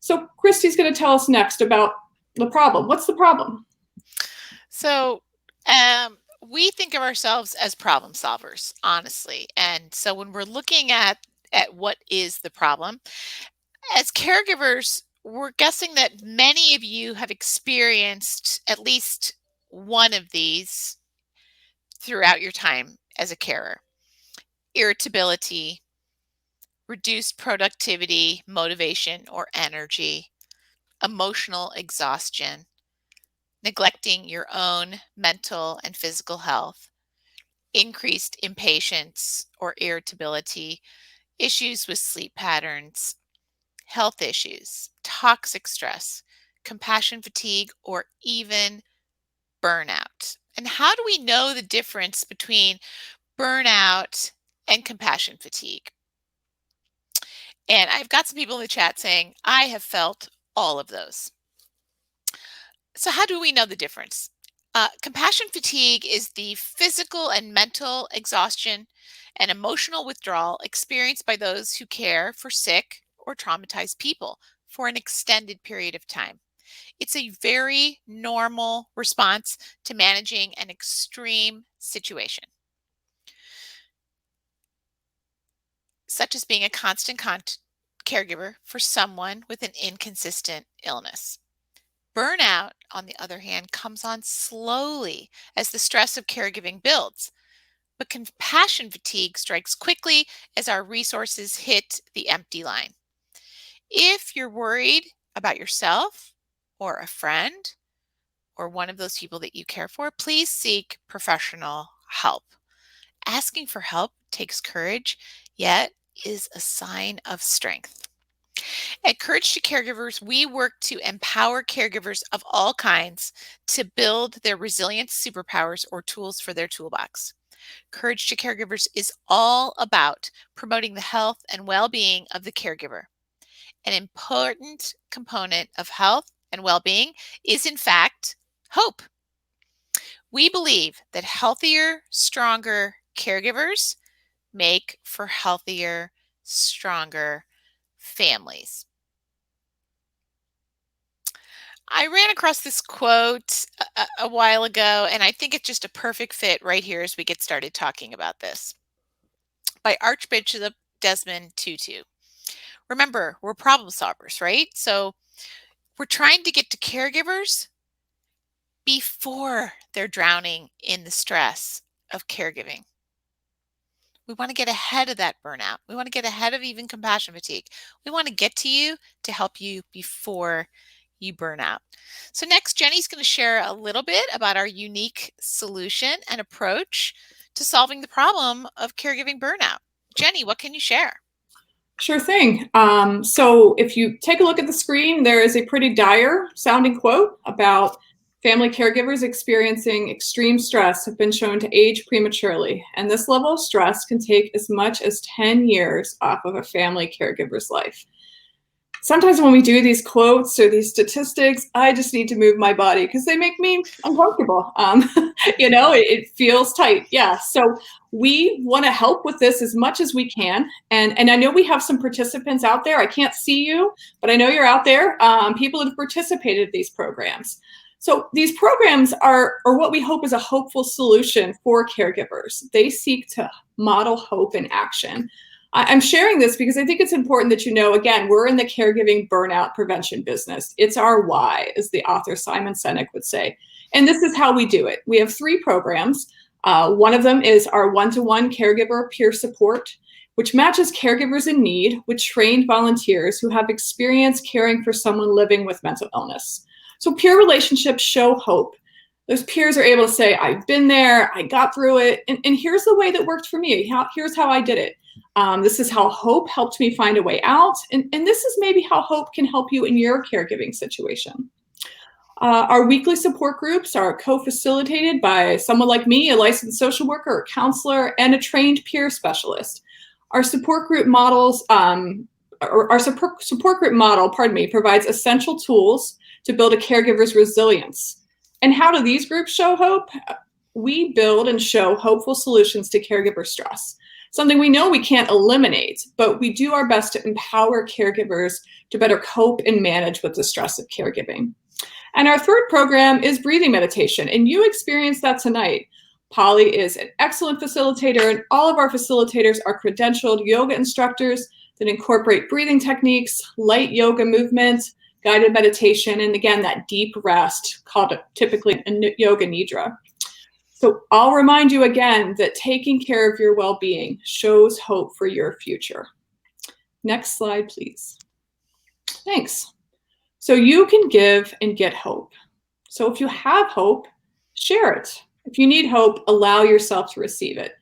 So Kristi's going to tell us next about the problem. What's the problem? So we think of ourselves as problem solvers, honestly. And so when we're looking at what is the problem, as caregivers, we're guessing that many of you have experienced at least one of these throughout your time as a carer. Irritability, reduced productivity, motivation, or energy, emotional exhaustion, neglecting your own mental and physical health, increased impatience or irritability, issues with sleep patterns, health issues, toxic stress, compassion fatigue, or even burnout. And how do we know the difference between burnout and compassion fatigue? And I've got some people in the chat saying, I have felt all of those. So how do we know the difference? Compassion fatigue is the physical and mental exhaustion and emotional withdrawal experienced by those who care for sick or traumatized people for an extended period of time. It's a very normal response to managing an extreme situation, such as being a constant caregiver for someone with an inconsistent illness. Burnout, on the other hand, comes on slowly as the stress of caregiving builds. But compassion fatigue strikes quickly as our resources hit the empty line. If you're worried about yourself or a friend or one of those people that you care for, please seek professional help. Asking for help takes courage, yet is a sign of strength. At Courage to Caregivers, we work to empower caregivers of all kinds to build their resilience superpowers or tools for their toolbox. Courage to Caregivers is all about promoting the health and well-being of the caregiver. An important component of health and well-being is, in fact, hope. We believe that healthier, stronger caregivers make for healthier, stronger families. I ran across this quote a while ago, and I think it's just a perfect fit right here as we get started talking about this. By Archbishop Desmond Tutu. Remember, we're problem solvers, right? So we're trying to get to caregivers before they're drowning in the stress of caregiving. We want to get ahead of that burnout. We want to get ahead of even compassion fatigue. We want to get to you to help you before you burn out. So next, Jenny's going to share a little bit about our unique solution and approach to solving the problem of caregiving burnout. Jenny, what can you share? Sure thing. So if you take a look at the screen, there is a pretty dire sounding quote about family caregivers experiencing extreme stress have been shown to age prematurely. And this level of stress can take as much as 10 years off of a family caregiver's life. Sometimes when we do these quotes or these statistics, I just need to move my body because they make me uncomfortable. It feels tight. Yeah. So we want to help with this as much as we can. And I know we have some participants out there. I can't see you, but I know you're out there. People that have participated in these programs. So these programs are what we hope is a hopeful solution for caregivers. They seek to model hope in action. I'm sharing this because I think it's important that you know, again, we're in the caregiving burnout prevention business. It's our why, as the author Simon Sinek would say. And this is how we do it. We have 3 programs. One of them is our one-to-one caregiver peer support, which matches caregivers in need with trained volunteers who have experience caring for someone living with mental illness. So peer relationships show hope. Those peers are able to say, I've been there, I got through it, and here's the way that worked for me. Here's how I did it. This is how hope helped me find a way out. And this is maybe how hope can help you in your caregiving situation. Our weekly support groups are co-facilitated by someone like me, a licensed social worker, a counselor, and a trained peer specialist. Our support group models, support group model, provides essential tools to build a caregiver's resilience. And how do these groups show hope? We build and show hopeful solutions to caregiver stress. Something we know we can't eliminate, but we do our best to empower caregivers to better cope and manage with the stress of caregiving. And our third program is breathing meditation, and you experienced that tonight. Polly is an excellent facilitator, and all of our facilitators are credentialed yoga instructors that incorporate breathing techniques, light yoga movements, guided meditation, and again, that deep rest called typically a yoga nidra. So I'll remind you again that taking care of your well-being shows hope for your future. Next slide, please. Thanks. So you can give and get hope. So if you have hope, share it. If you need hope, allow yourself to receive it.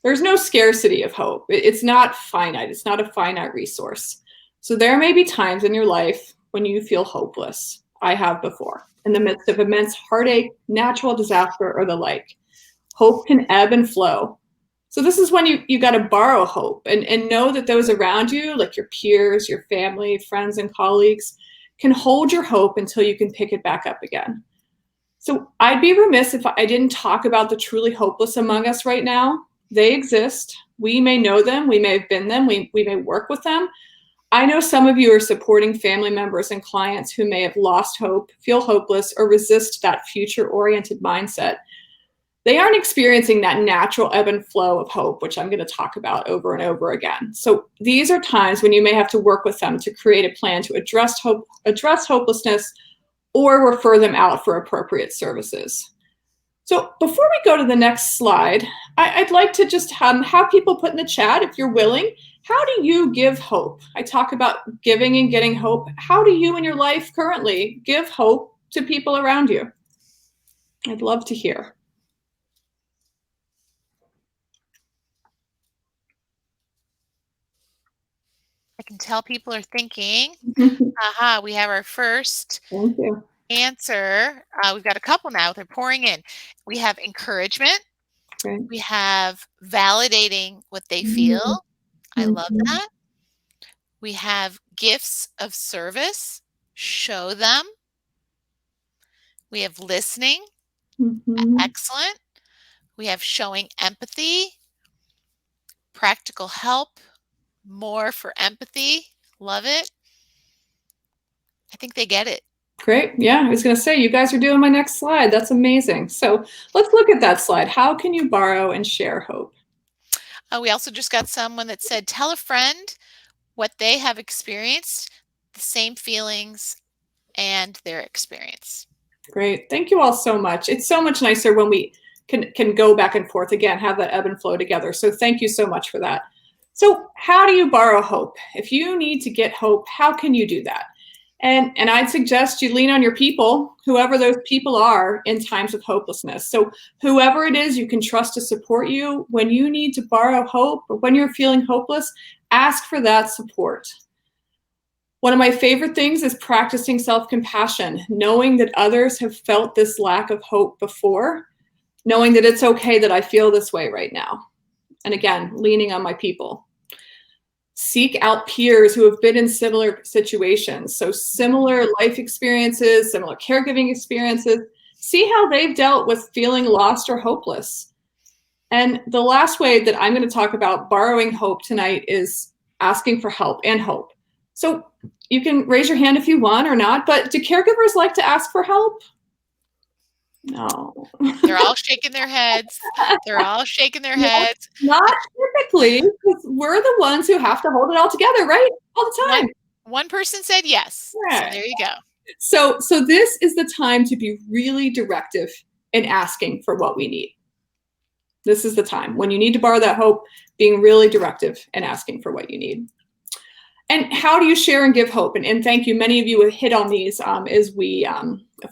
There's no scarcity of hope. It's not finite. It's not a finite resource. So there may be times in your life when you feel hopeless. I have before, in the midst of immense heartache, natural disaster, or the like. Hope can ebb and flow. So this is when you got to borrow hope and know that those around you, like your peers, your family, friends, and colleagues, can hold your hope until you can pick it back up again. So I'd be remiss if I didn't talk about the truly hopeless among us right now. They exist. We may know them. We may have been them. We may work with them. I know some of you are supporting family members and clients who may have lost hope, feel hopeless, or resist that future-oriented mindset. They aren't experiencing that natural ebb and flow of hope, which I'm going to talk about over and over again. So these are times when you may have to work with them to create a plan to address hopelessness, or refer them out for appropriate services. So before we go to the next slide, I'd like to just have people put in the chat, if you're willing, how do you give hope? I talk about giving and getting hope. How do you in your life currently give hope to people around you? I'd love to hear. I can tell people are thinking. Aha, we have our first Thank you. answer. We've got a couple now. They're pouring in. We have encouragement. Okay. We have validating what they feel. I love that. We have gifts of service. Show them. We have listening. Excellent. We have showing empathy. Practical help. More for empathy. Love it. I think they get it. Great. Yeah, I was going to say, you guys are doing my next slide. That's amazing. So let's look at that slide. How can you borrow and share hope? We also just got someone that said, tell a friend what they have experienced, the same feelings and their experience. Great. Thank you all so much. It's so much nicer when we can go back and forth again, have that ebb and flow together. So thank you so much for that. So how do you borrow hope? If you need to get hope, how can you do that? And I'd suggest you lean on your people, whoever those people are in times of hopelessness. So whoever it is you can trust to support you when you need to borrow hope or when you're feeling hopeless, ask for that support. One of my favorite things is practicing self-compassion, knowing that others have felt this lack of hope before, knowing that it's okay that I feel this way right now. And again, leaning on my people. Seek out peers who have been in similar situations. So similar life experiences, similar caregiving experiences. See how they've dealt with feeling lost or hopeless. And the last way that I'm going to talk about borrowing hope tonight is asking for help and hope. So you can raise your hand if you want or not, but do caregivers like to ask for help? No. They're all shaking their heads. They're all shaking their heads. Not typically, because we're the ones who have to hold it all together, right? All the time. One person said yes. Right. So there you go. So this is the time to be really directive in asking for what we need. This is the time when you need to borrow that hope, being really directive and asking for what you need. And how do you share and give hope? And thank you. Many of you have hit on these as we,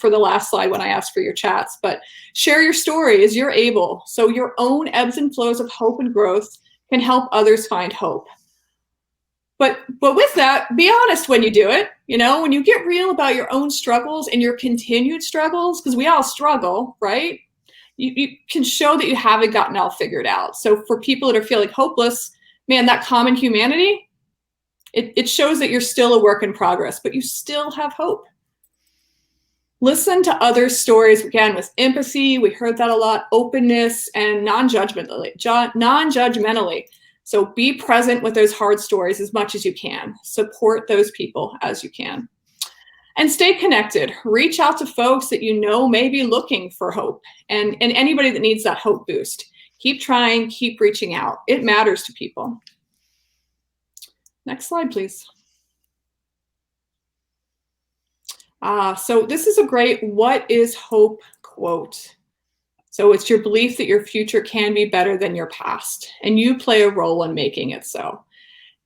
for the last slide when I asked for your chats, but share your story as you're able. So your own ebbs and flows of hope and growth can help others find hope. But with that, be honest when you do it. You know, when you get real about your own struggles and your continued struggles, because we all struggle, right? You can show that you haven't gotten all figured out. So for people that are feeling hopeless, man, that common humanity, it shows that you're still a work in progress, but you still have hope. Listen to others' stories, again, with empathy. We heard that a lot, openness, and non-judgmentally. So be present with those hard stories as much as you can. Support those people as you can. And stay connected. Reach out to folks that you know may be looking for hope, and anybody that needs that hope boost. Keep trying, keep reaching out. It matters to people. Next slide, please. So this is a great what is hope quote. So it's your belief that your future can be better than your past, and you play a role in making it so.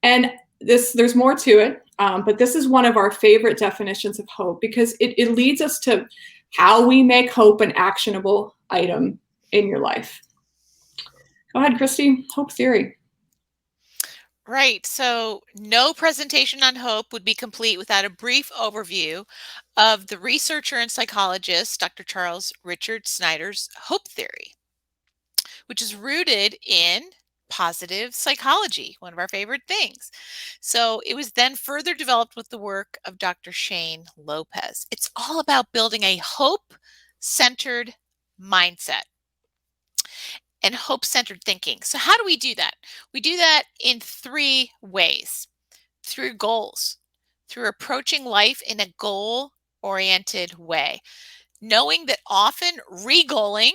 And there's more to it, but this is one of our favorite definitions of hope because it leads us to how we make hope an actionable item in your life. Go ahead, Kristi. Hope theory. Right. So no presentation on hope would be complete without a brief overview of the researcher and psychologist, Dr. Charles Richard Snyder's hope theory, which is rooted in positive psychology, one of our favorite things. So it was then further developed with the work of Dr. Shane Lopez. It's all about building a hope-centered mindset and hope-centered thinking. So how do we do that? We do that in 3 ways. Through goals, through approaching life in a goal-oriented way. Knowing that often re-goaling,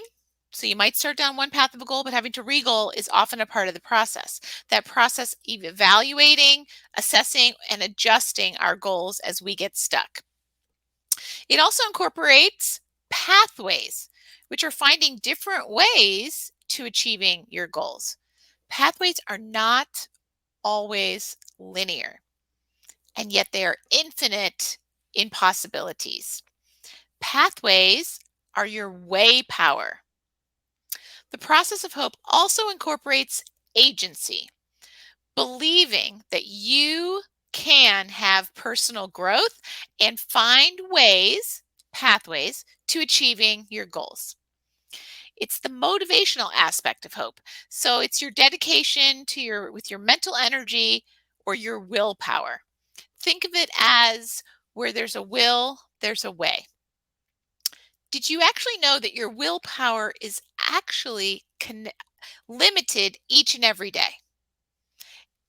so you might start down one path of a goal, but having to re-goal is often a part of the process. That process of evaluating, assessing, and adjusting our goals as we get stuck. It also incorporates pathways, which are finding different ways to achieving your goals. Pathways are not always linear, and yet they are infinite in possibilities. Pathways are your way power. The process of hope also incorporates agency, believing that you can have personal growth and find ways, pathways, to achieving your goals. It's the motivational aspect of hope. So it's your dedication to with your mental energy or your willpower. Think of it as where there's a will, there's a way. Did you actually know that your willpower is actually limited each and every day?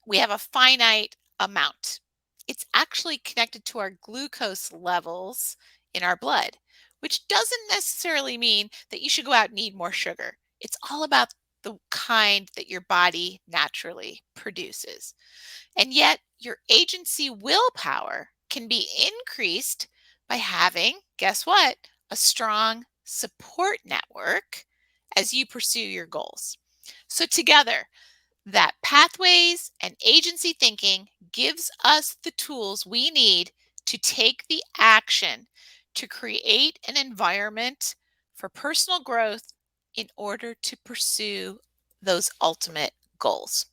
We have a finite amount. It's actually connected to our glucose levels in our blood, which doesn't necessarily mean that you should go out and eat more sugar. It's all about the kind that your body naturally produces. And yet your agency willpower can be increased by having, guess what, a strong support network as you pursue your goals. So together, that pathways and agency thinking gives us the tools we need to take the action to create an environment for personal growth in order to pursue those ultimate goals.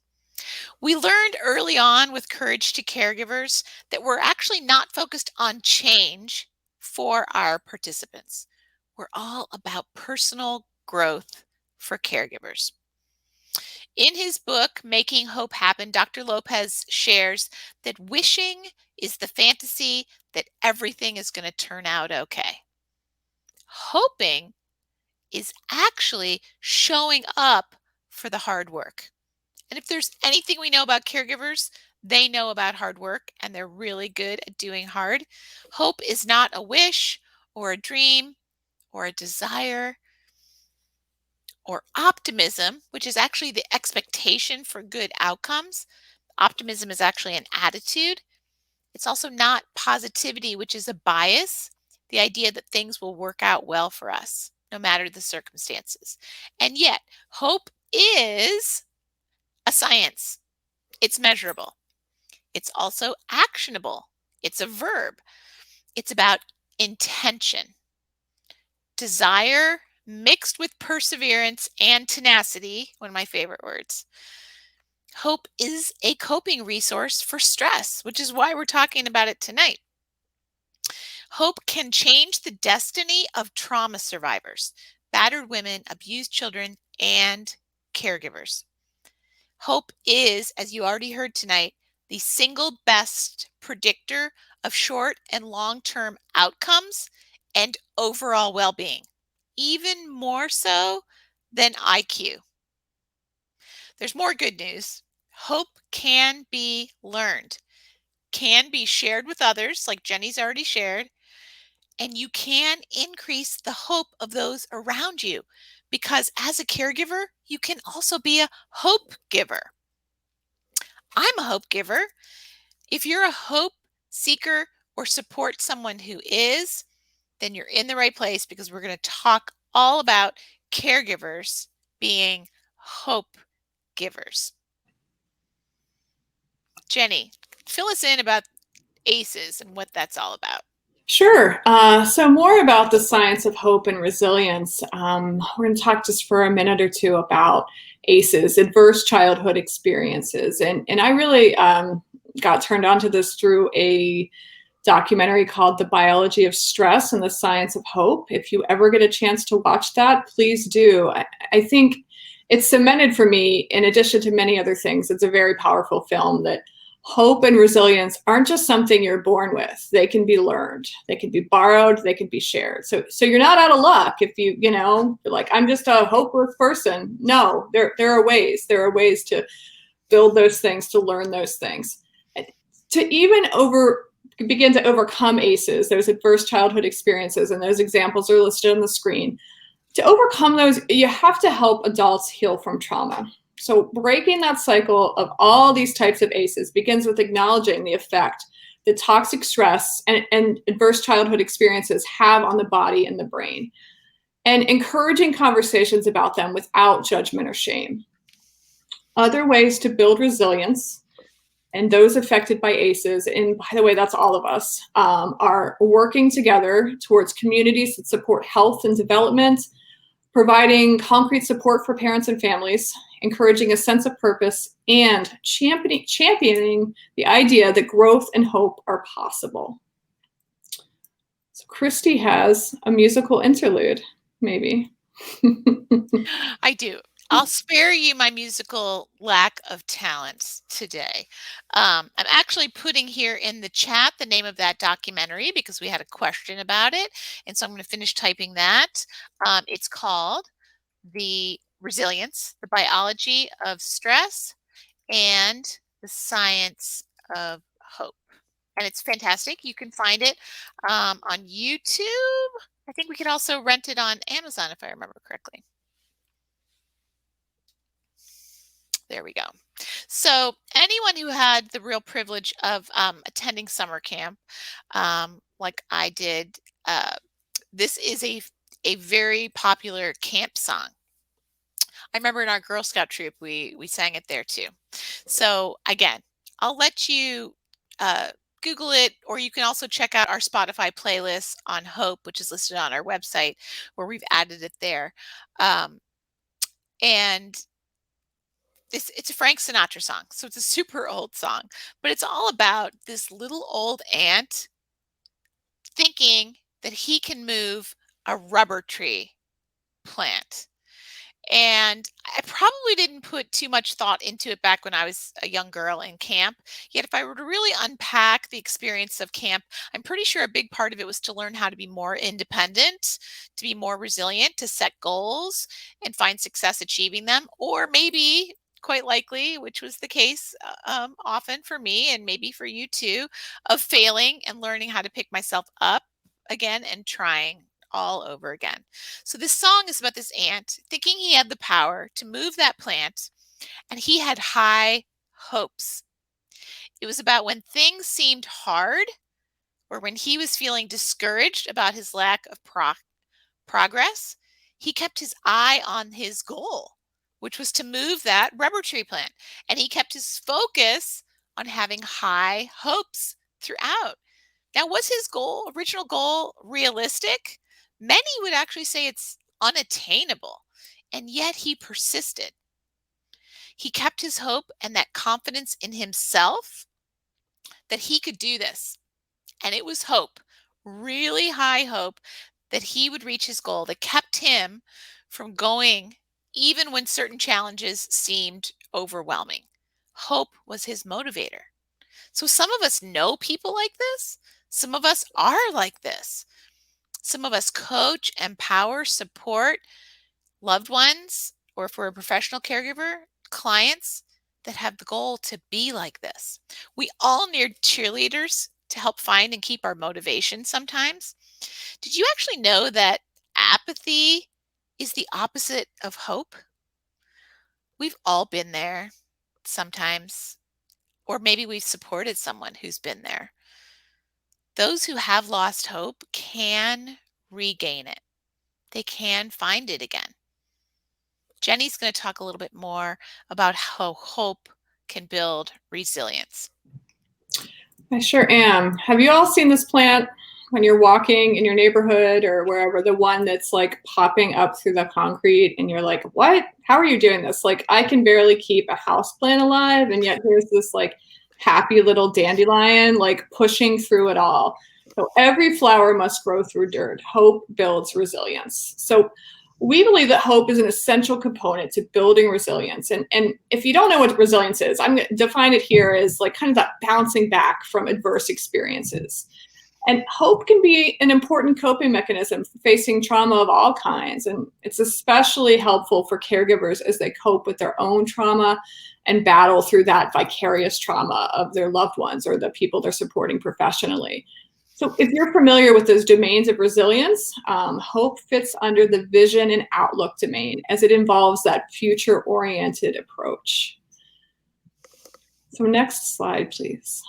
We learned early on with Courage to Caregivers that we're actually not focused on change for our participants. We're all about personal growth for caregivers. In his book, Making Hope Happen, Dr. Lopez shares that wishing is the fantasy that everything is going to turn out okay. Hoping is actually showing up for the hard work. And if there's anything we know about caregivers, they know about hard work and they're really good at doing hard. Hope is not a wish or a dream or a desire or optimism, which is actually the expectation for good outcomes. Optimism is actually an attitude. It's also not positivity, which is a bias, the idea that things will work out well for us, no matter the circumstances. And yet, hope is a science. It's measurable. It's also actionable. It's a verb. It's about intention. Desire mixed with perseverance and tenacity, one of my favorite words. Hope is a coping resource for stress, which is why we're talking about it tonight. Hope can change the destiny of trauma survivors, battered women, abused children, and caregivers. Hope is, as you already heard tonight, the single best predictor of short and long-term outcomes and overall well-being, even more so than IQ. There's more good news. Hope can be learned, can be shared with others, like Jenny's already shared, and you can increase the hope of those around you because as a caregiver, you can also be a hope giver. I'm a hope giver. If you're a hope seeker or support someone who is, then you're in the right place, because we're going to talk all about caregivers being hope givers. Jenny, fill us in about ACEs and what that's all about. Sure. So more about the science of hope and resilience. We're going to talk just for a minute or two about ACEs, adverse childhood experiences. And I really got turned on to this through a documentary called The Biology of Stress and the Science of Hope. If you ever get a chance to watch that, please do. I think it's cemented for me, in addition to many other things. It's a very powerful film that hope and resilience aren't just something you're born with. They can be learned. They can be borrowed. They can be shared. So you're not out of luck if you're like, I'm just a hopeless person. No, there are ways. There are ways to build those things, to learn those things, to even begin to overcome ACEs, those adverse childhood experiences, and those examples are listed on the screen. To overcome those, you have to help adults heal from trauma. So breaking that cycle of all these types of ACEs begins with acknowledging the effect that toxic stress and adverse childhood experiences have on the body and the brain, and encouraging conversations about them without judgment or shame. Other ways to build resilience, and those affected by ACEs, and by the way, that's all of us, are working together towards communities that support health and development, providing concrete support for parents and families, encouraging a sense of purpose, and championing the idea that growth and hope are possible. So Kristi has a musical interlude, maybe. I do. I'll spare you my musical lack of talent today. I'm actually putting here in the chat the name of that documentary because we had a question about it. And so I'm going to finish typing that. It's called The Resilience, the Biology of Stress, and the Science of Hope. And it's fantastic. You can find it on YouTube. I think we could also rent it on Amazon, if I remember correctly. There we go. So anyone who had the real privilege of attending summer camp, like I did, this is a very popular camp song. I remember in our Girl Scout troop, we sang it there too. So again, I'll let you Google it, or you can also check out our Spotify playlist on Hope, which is listed on our website, where we've added it there. And it's a Frank Sinatra song, so it's a super old song, but it's all about this little old ant thinking that he can move a rubber tree plant. And I probably didn't put too much thought into it back when I was a young girl in camp. Yet if I were to really unpack the experience of camp, I'm pretty sure a big part of it was to learn how to be more independent, to be more resilient, to set goals and find success achieving them, or maybe quite likely, which was the case often for me and maybe for you too, of failing and learning how to pick myself up again and trying all over again. So this song is about this ant thinking he had the power to move that plant, and he had high hopes. It was about when things seemed hard, or when he was feeling discouraged about his lack of progress, he kept his eye on his goal, which was to move that rubber tree plant. And he kept his focus on having high hopes throughout. Now, was his original goal, realistic? Many would actually say it's unattainable, and yet he persisted. He kept his hope and that confidence in himself that he could do this. And it was hope, really high hope, that he would reach his goal, that kept him from going even when certain challenges seemed overwhelming. Hope was his motivator. So some of us know people like this. Some of us are like this. Some of us coach, empower, support loved ones, or if we're a professional caregiver, clients that have the goal to be like this. We all need cheerleaders to help find and keep our motivation sometimes. Did you actually know that apathy is the opposite of hope? We've all been there sometimes, or maybe we've supported someone who's been there. Those who have lost hope can regain it. They can find it again. Jenny's going to talk a little bit more about how hope can build resilience. I sure am. Have you all seen this plant when you're walking in your neighborhood or wherever, the one that's like popping up through the concrete and you're like, what? How are you doing this? Like, I can barely keep a house plant alive, and yet here's this like happy little dandelion like pushing through it all. So every flower must grow through dirt. Hope builds resilience. So we believe that hope is an essential component to building resilience. And if you don't know what resilience is, I'm going to define it here as like kind of that bouncing back from adverse experiences. And hope can be an important coping mechanism for facing trauma of all kinds. And it's especially helpful for caregivers as they cope with their own trauma and battle through that vicarious trauma of their loved ones or the people they're supporting professionally. So if you're familiar with those domains of resilience, hope fits under the vision and outlook domain as it involves that future-oriented approach. So next slide, please.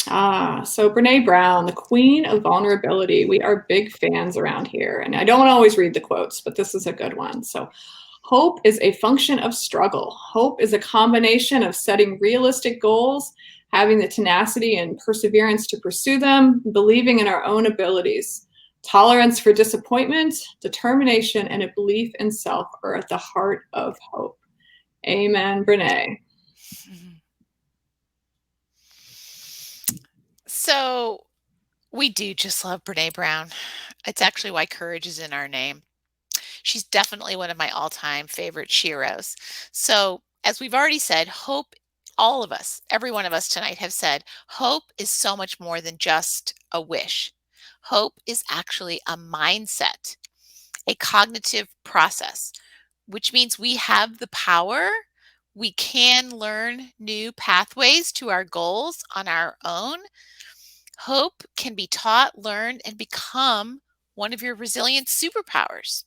So Brene Brown, the queen of vulnerability. We are big fans around here. And I don't always read the quotes, but this is a good one. So hope is a function of struggle. Hope is a combination of setting realistic goals, having the tenacity and perseverance to pursue them, believing in our own abilities. Tolerance for disappointment, determination, and a belief in self are at the heart of hope. Amen, Brene. So we do just love Brene Brown. It's actually why courage is in our name. She's definitely one of my all-time favorite sheroes. So as we've already said, hope, all of us, every one of us tonight have said, hope is so much more than just a wish. Hope is actually a mindset, a cognitive process, which means we have the power. We can learn new pathways to our goals on our own. Hope can be taught, learned, and become one of your resilient superpowers.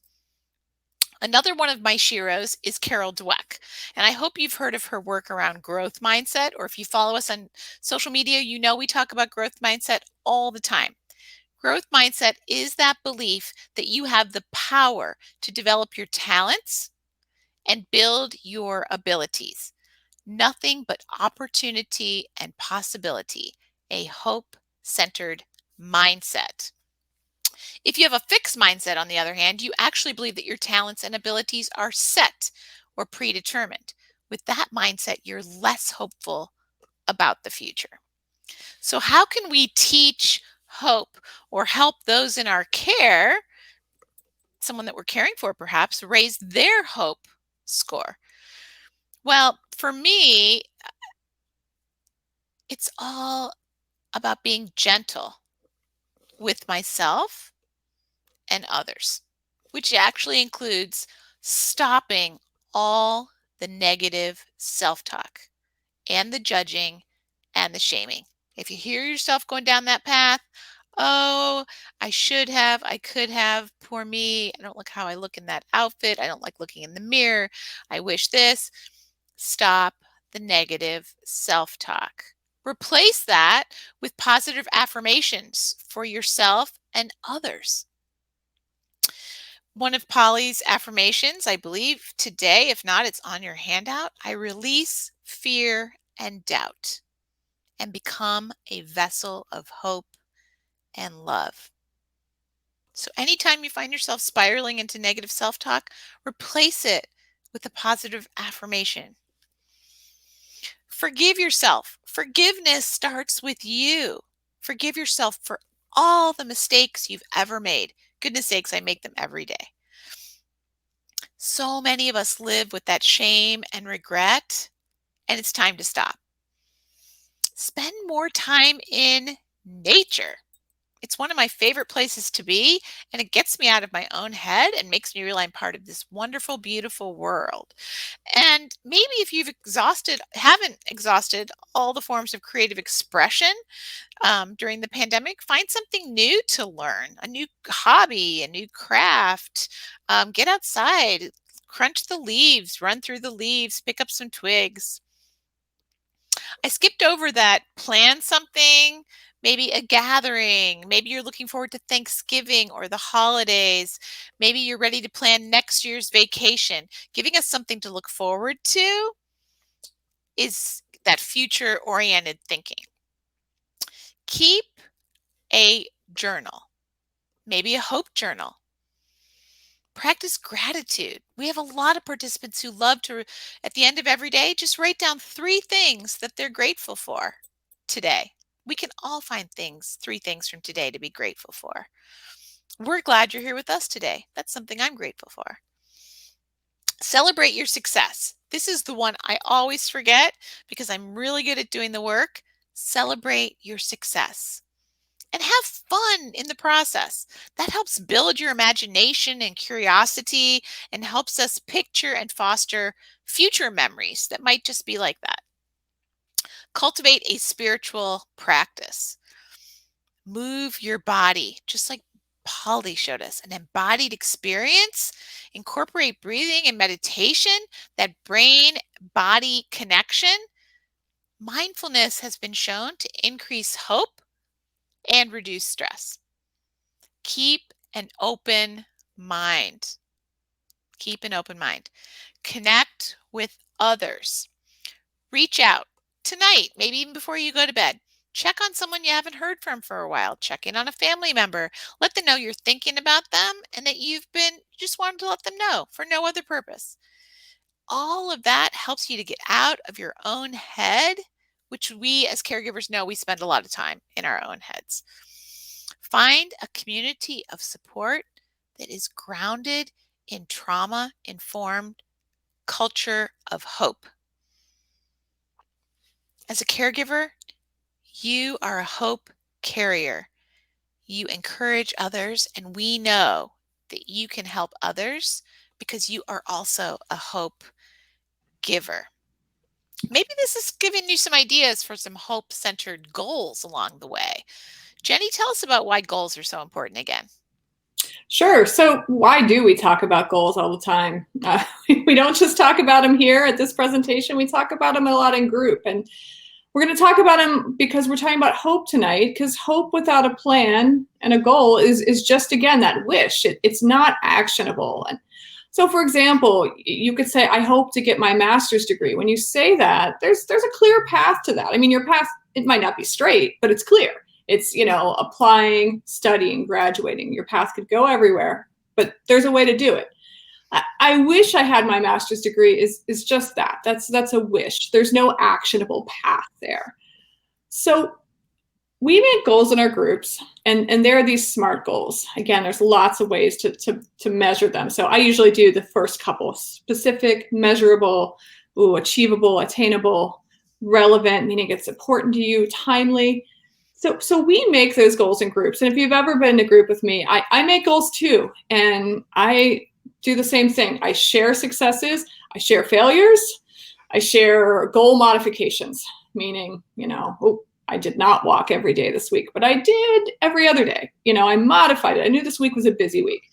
Another one of my sheroes is Carol Dweck, and I hope you've heard of her work around growth mindset, or if you follow us on social media, you know we talk about growth mindset all the time. Growth mindset is that belief that you have the power to develop your talents and build your abilities. Nothing but opportunity and possibility, a hope-centered mindset. If you have a fixed mindset, on the other hand, you actually believe that your talents and abilities are set or predetermined. With that mindset, you're less hopeful about the future. So how can we teach hope or help those in our care, someone that we're caring for perhaps, raise their hope score? Well, for me, it's all about being gentle with myself and others, which actually includes stopping all the negative self-talk and the judging and the shaming. If you hear yourself going down that path, oh, I should have, I could have, poor me, I don't like how I look in that outfit, I don't like looking in the mirror, I wish this. Stop the negative self-talk. Replace that with positive affirmations for yourself and others. One of Polly's affirmations, I believe today, if not, it's on your handout. I release fear and doubt and become a vessel of hope and love. So anytime you find yourself spiraling into negative self-talk, replace it with a positive affirmation. Forgive yourself. Forgiveness starts with you. Forgive yourself for all the mistakes you've ever made. Goodness sakes, I make them every day. So many of us live with that shame and regret, and it's time to stop. Spend more time in nature. It's one of my favorite places to be, and it gets me out of my own head and makes me realize I'm part of this wonderful, beautiful world. And maybe if you've haven't exhausted all the forms of creative expression during the pandemic, find something new to learn, a new hobby, a new craft. Get outside, crunch the leaves, run through the leaves, pick up some twigs. I skipped over that plan something, maybe a gathering, maybe you're looking forward to Thanksgiving or the holidays, maybe you're ready to plan next year's vacation. Giving us something to look forward to is that future-oriented thinking. Keep a journal, maybe a hope journal. Practice gratitude. We have a lot of participants who love to, at the end of every day, just write down 3 things that they're grateful for today. We can all find 3 things from today to be grateful for. We're glad you're here with us today. That's something I'm grateful for. Celebrate your success. This is the one I always forget because I'm really good at doing the work. Celebrate your success. And have fun in the process. That helps build your imagination and curiosity and helps us picture and foster future memories that might just be like that. Cultivate a spiritual practice. Move your body, just like Polly showed us, an embodied experience. Incorporate breathing and meditation, that brain-body connection. Mindfulness has been shown to increase hope and reduce stress. Keep an open mind. Keep an open mind. Connect with others. Reach out tonight, maybe even before you go to bed. Check on someone you haven't heard from for a while. Check in on a family member. Let them know you're thinking about them and that you just wanted to let them know for no other purpose. All of that helps you to get out of your own head, which we as caregivers know we spend a lot of time in our own heads. Find a community of support that is grounded in trauma-informed culture of hope. As a caregiver, you are a hope carrier. You encourage others, and we know that you can help others because you are also a hope giver. Maybe this is giving you some ideas for some hope-centered goals along the way. Jenny, tell us about why goals are so important again. Sure. So why do we talk about goals all the time? We don't just talk about them here at this presentation. We talk about them a lot in group. And we're going to talk about them because we're talking about hope tonight, because hope without a plan and a goal is just, again, that wish. It's not actionable. And so, for example, you could say, I hope to get my master's degree. When you say that, there's a clear path to that. I mean, your path, it might not be straight, but it's clear. It's, applying, studying, graduating. Your path could go everywhere, but there's a way to do it. I wish I had my master's degree is just that. That's a wish. There's no actionable path there. So we make goals in our groups, and there are these SMART goals. Again, there's lots of ways to measure them. So I usually do the first couple: specific, measurable, achievable, attainable, relevant, meaning it's important to you, timely. So we make those goals in groups. And if you've ever been in a group with me, I make goals too. And I do the same thing. I share successes, I share failures, I share goal modifications, meaning, I did not walk every day this week, but I did every other day. I modified it. I knew this week was a busy week.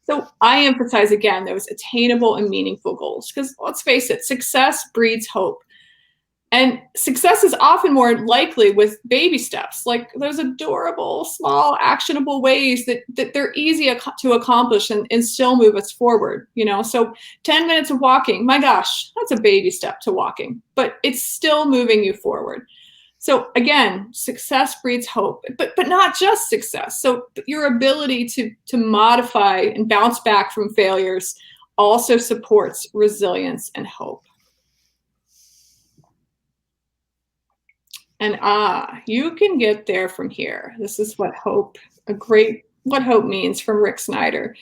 So I emphasize, again, those attainable and meaningful goals, because let's face it, success breeds hope. And success is often more likely with baby steps, like those adorable, small, actionable ways that they're easy to accomplish and still move us forward. So 10 minutes of walking, my gosh, that's a baby step to walking, but it's still moving you forward. So again, success breeds hope, but not just success. So your ability to modify and bounce back from failures also supports resilience and hope. And you can get there from here. This is what hope means from Rick Snyder.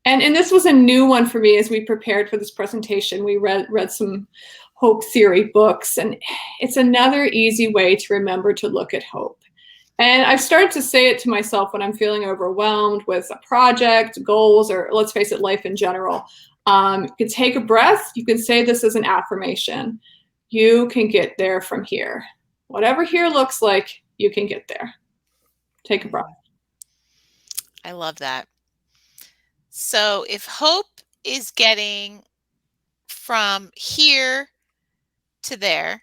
And this was a new one for me as we prepared for this presentation. We read some hope theory books, and it's another easy way to remember to look at hope. And I've started to say it to myself when I'm feeling overwhelmed with a project, goals, or let's face it, life in general. You can take a breath. You can say this as an affirmation. You can get there from here. Whatever here looks like, you can get there. Take a breath. I love that. So if hope is getting from here to there,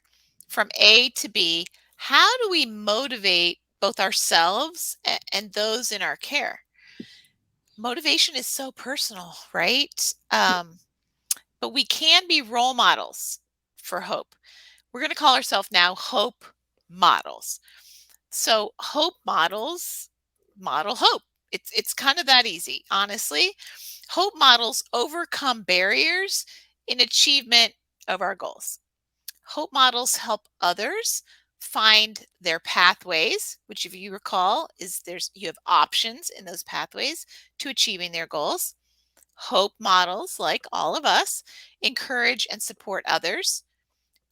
from A to B, how do we motivate both ourselves and those in our care? Motivation is so personal, right? But we can be role models for hope. We're going to call ourselves now hope models. So hope models model hope. It's kind of that easy, honestly. Hope models overcome barriers in achievement of our goals. Hope models help others find their pathways, which if you recall is you have options in those pathways to achieving their goals. Hope models, like all of us, encourage and support others.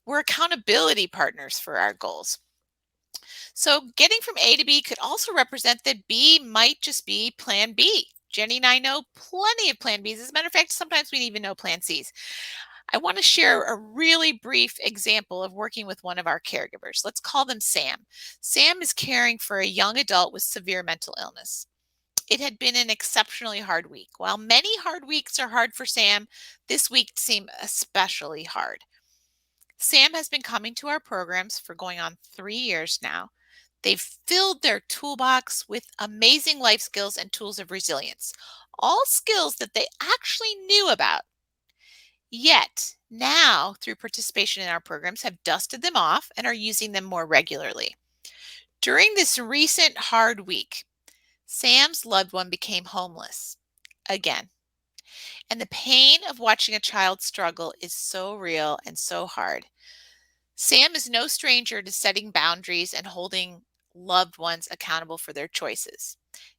We're accountability partners for our goals. So getting from A to B could also represent that B might just be plan B. Jenny and I know plenty of plan Bs. As a matter of fact, sometimes we even know plan Cs. I want to share a really brief example of working with one of our caregivers. Let's call them Sam. Sam is caring for a young adult with severe mental illness. It had been an exceptionally hard week. While many hard weeks are hard for Sam, this week seemed especially hard. Sam has been coming to our programs for going on 3 years now. They've filled their toolbox with amazing life skills and tools of resilience, all skills that they actually knew about. Yet, now, through participation in our programs, have dusted them off and are using them more regularly. During this recent hard week, Sam's loved one became homeless again. And the pain of watching a child struggle is so real and so hard. Sam is no stranger to setting boundaries and holding loved ones accountable for their choices.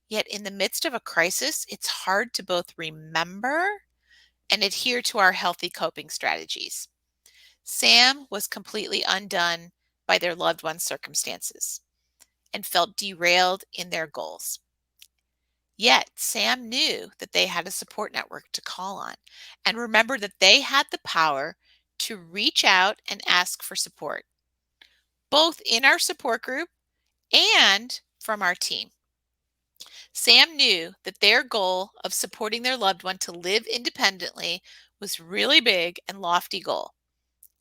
Yet in the midst of a crisis, it's hard to both remember and adhere to our healthy coping strategies. Sam was completely undone by their loved one's circumstances and felt derailed in their goals. Yet Sam knew that they had a support network to call on and remembered that they had the power to reach out and ask for support, both in our support group and from our team. Sam knew that their goal of supporting their loved one to live independently was really big and lofty goal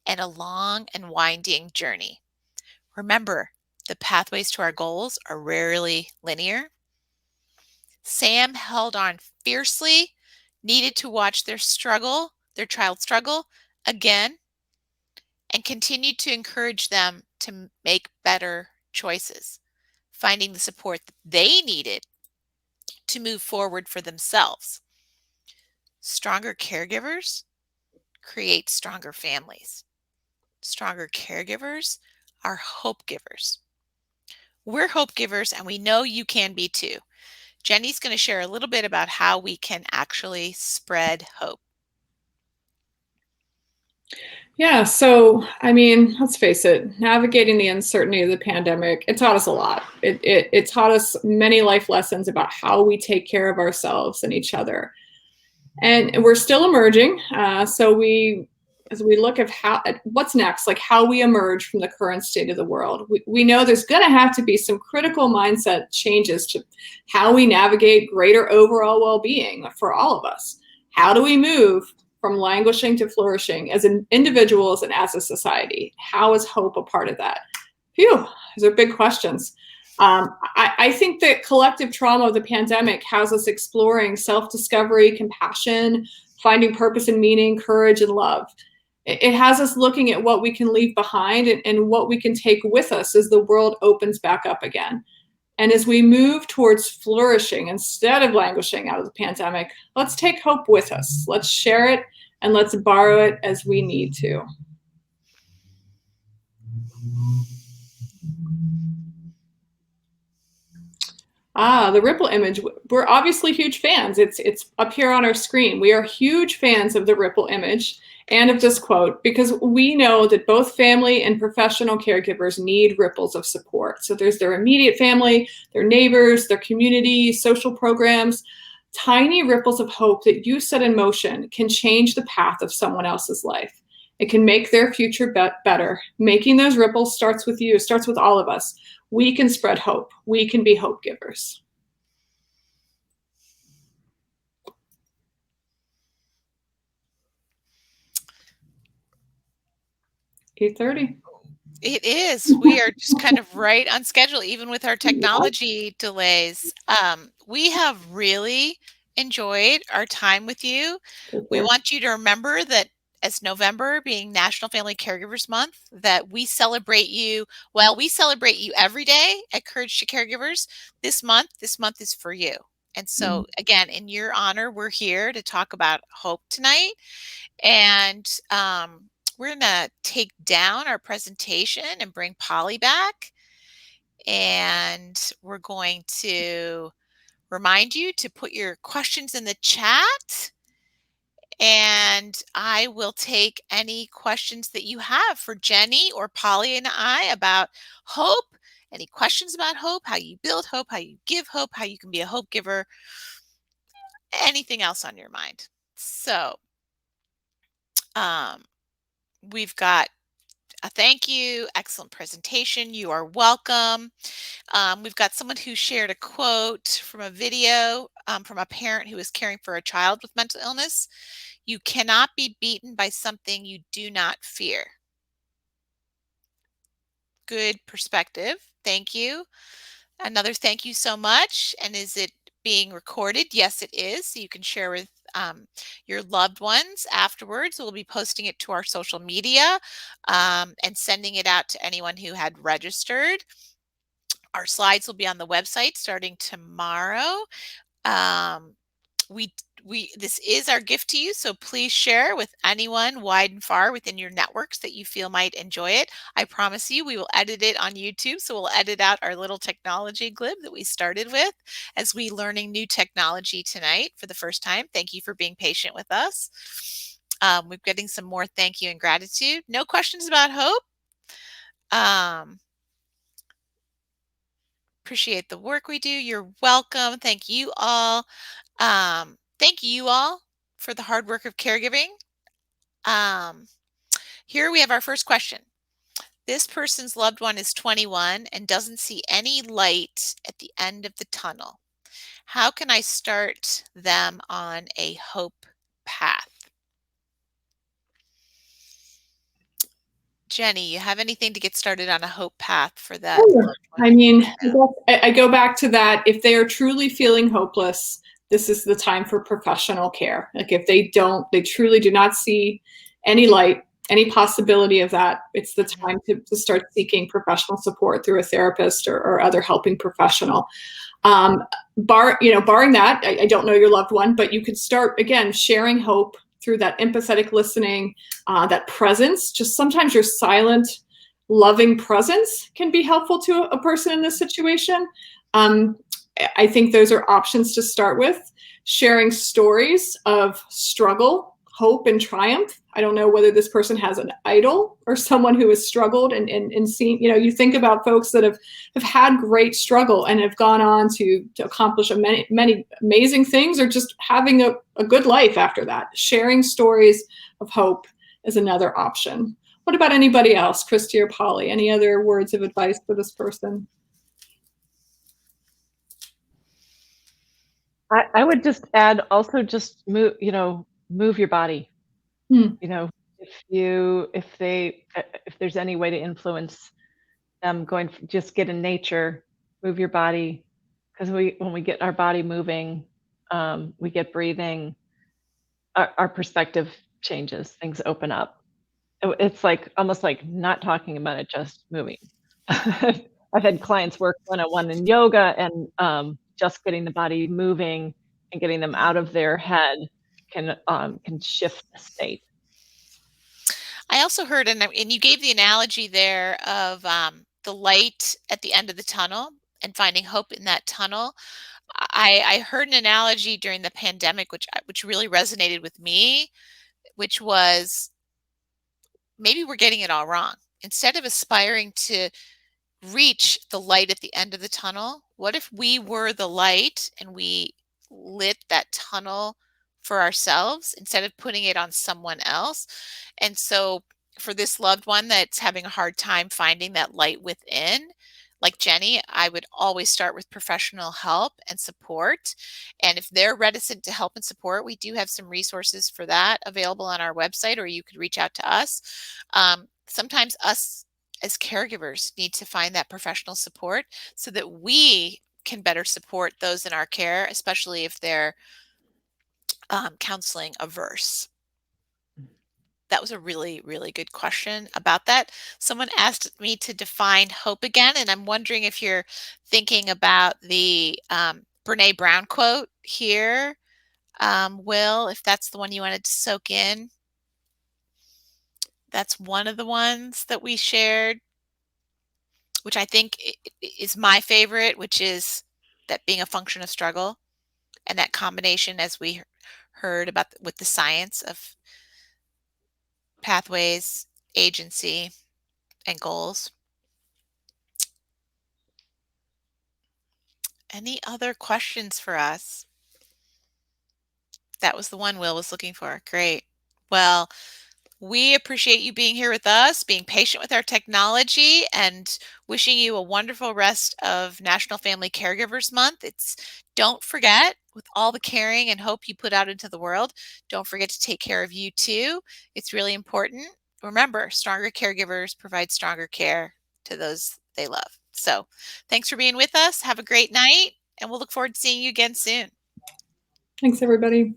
and a long and winding journey. Remember, the pathways to our goals are rarely linear. Sam held on fiercely, needed to watch their child struggle again, and continued to encourage them to make better choices, finding the support that they needed to move forward for themselves. Stronger caregivers create stronger families. Stronger caregivers are hope givers. We're hope givers, and we know you can be too. Jenny's going to share a little bit about how we can actually spread hope. Yeah, so I mean, let's face it, navigating the uncertainty of the pandemic, it taught us a lot. It taught us many life lessons about how we take care of ourselves and each other. And we're still emerging. As we look at what's next, like how we emerge from the current state of the world, we know there's going to have to be some critical mindset changes to how we navigate greater overall well-being for all of us. How do we move from languishing to flourishing as individuals and as a society? How is hope a part of that? Phew, those are big questions. I think that collective trauma of the pandemic has us exploring self-discovery, compassion, finding purpose and meaning, courage and love. It has us looking at what we can leave behind and what we can take with us as the world opens back up again. And as we move towards flourishing instead of languishing out of the pandemic, let's take hope with us. Let's share it and let's borrow it as we need to. The ripple image. We're obviously huge fans. It's up here on our screen. We are huge fans of the ripple image and of this quote because we know that both family and professional caregivers need ripples of support. So there's their immediate family, their neighbors, their community, social programs. Tiny ripples of hope that you set in motion can change the path of someone else's life. It can make their future better. Making those ripples starts with you, starts with all of us. We can spread hope. We can be hope givers. $8:30. It is. We are just kind of right on schedule, even with our technology delays. We have really enjoyed our time with you. We want you to remember that as November being National Family Caregivers Month, that we celebrate you. Well, we celebrate you every day at Courage to Caregivers. This month is for you. And so, again, in your honor, we're here to talk about hope tonight. And we're going to take down our presentation and bring Polly back. And we're going to remind you to put your questions in the chat. And I will take any questions that you have for Jenny or Polly and I about hope. Any questions about hope, how you build hope, how you give hope, how you can be a hope giver, anything else on your mind. So we've got a thank you, excellent presentation, you are welcome. We've got someone who shared a quote from a video from a parent who is caring for a child with mental illness. You cannot be beaten by something you do not fear. Good perspective. Thank you. Another thank you so much. And is it being recorded? Yes, it is. So you can share with your loved ones afterwards. We'll be posting it to our social media and sending it out to anyone who had registered. Our slides will be on the website starting tomorrow. This is our gift to you, so please share with anyone wide and far within your networks that you feel might enjoy it. I promise you we will edit it on YouTube, so we'll edit out our little technology glib that we started with as we learning new technology tonight for the first time. Thank you for being patient with us. We're getting some more thank you and gratitude. No questions about hope. Appreciate the work we do. You're welcome. Thank you all. Thank you all for the hard work of caregiving. Here we have our first question. This person's loved one is 21 and doesn't see any light at the end of the tunnel. How can I start them on a hope path? Jenny, you have anything to get started on a hope path for that? I mean, I go back to that. If they are truly feeling hopeless, this is the time for professional care. Like if they truly do not see any light, any possibility of that, it's the time to start seeking professional support through a therapist or other helping professional. Barring that, I don't know your loved one, but you could start, again, sharing hope through that empathetic listening, that presence. Just sometimes your silent, loving presence can be helpful to a person in this situation. I think those are options to start with. Sharing stories of struggle, hope, and triumph. I don't know whether this person has an idol or someone who has struggled and seen, you think about folks that have had great struggle and have gone on to accomplish many amazing things, or just having a good life after that. Sharing stories of hope is another option. What about anybody else, Kristi or Polly? Any other words of advice for this person? I would just add also just move your body. If there's any way to influence them just get in nature, move your body, because when we get our body moving, we get breathing, our perspective changes, things open up. It's like almost like not talking about it, just moving. I've had clients work one-on-one in yoga, and just getting the body moving and getting them out of their head can shift the state. I also heard, and you gave the analogy there of the light at the end of the tunnel and finding hope in that tunnel. I heard an analogy during the pandemic, which really resonated with me, which was maybe we're getting it all wrong. Instead of aspiring to reach the light at the end of the tunnel, what if we were the light and we lit that tunnel for ourselves instead of putting it on someone else? And so for this loved one that's having a hard time finding that light within, like Jenny, I would always start with professional help and support. And if they're reticent to help and support, we do have some resources for that available on our website, or you could reach out to us. Sometimes us as caregivers need to find that professional support so that we can better support those in our care, especially if they're counseling averse? That was a really, really good question about that. Someone asked me to define hope again, and I'm wondering if you're thinking about the Brene Brown quote here, Will, if that's the one you wanted to soak in. That's one of the ones that we shared, which I think is my favorite, which is that being a function of struggle, and that combination, as we heard about with the science of pathways, agency, and goals. Any other questions for us? That was the one Will was looking for. Great. Well, we appreciate you being here with us, being patient with our technology, and wishing you a wonderful rest of National Family Caregivers Month. Don't forget, with all the caring and hope you put out into the world, don't forget to take care of you too. It's really important. Remember, stronger caregivers provide stronger care to those they love. So thanks for being with us. Have a great night, and we'll look forward to seeing you again soon. Thanks, everybody.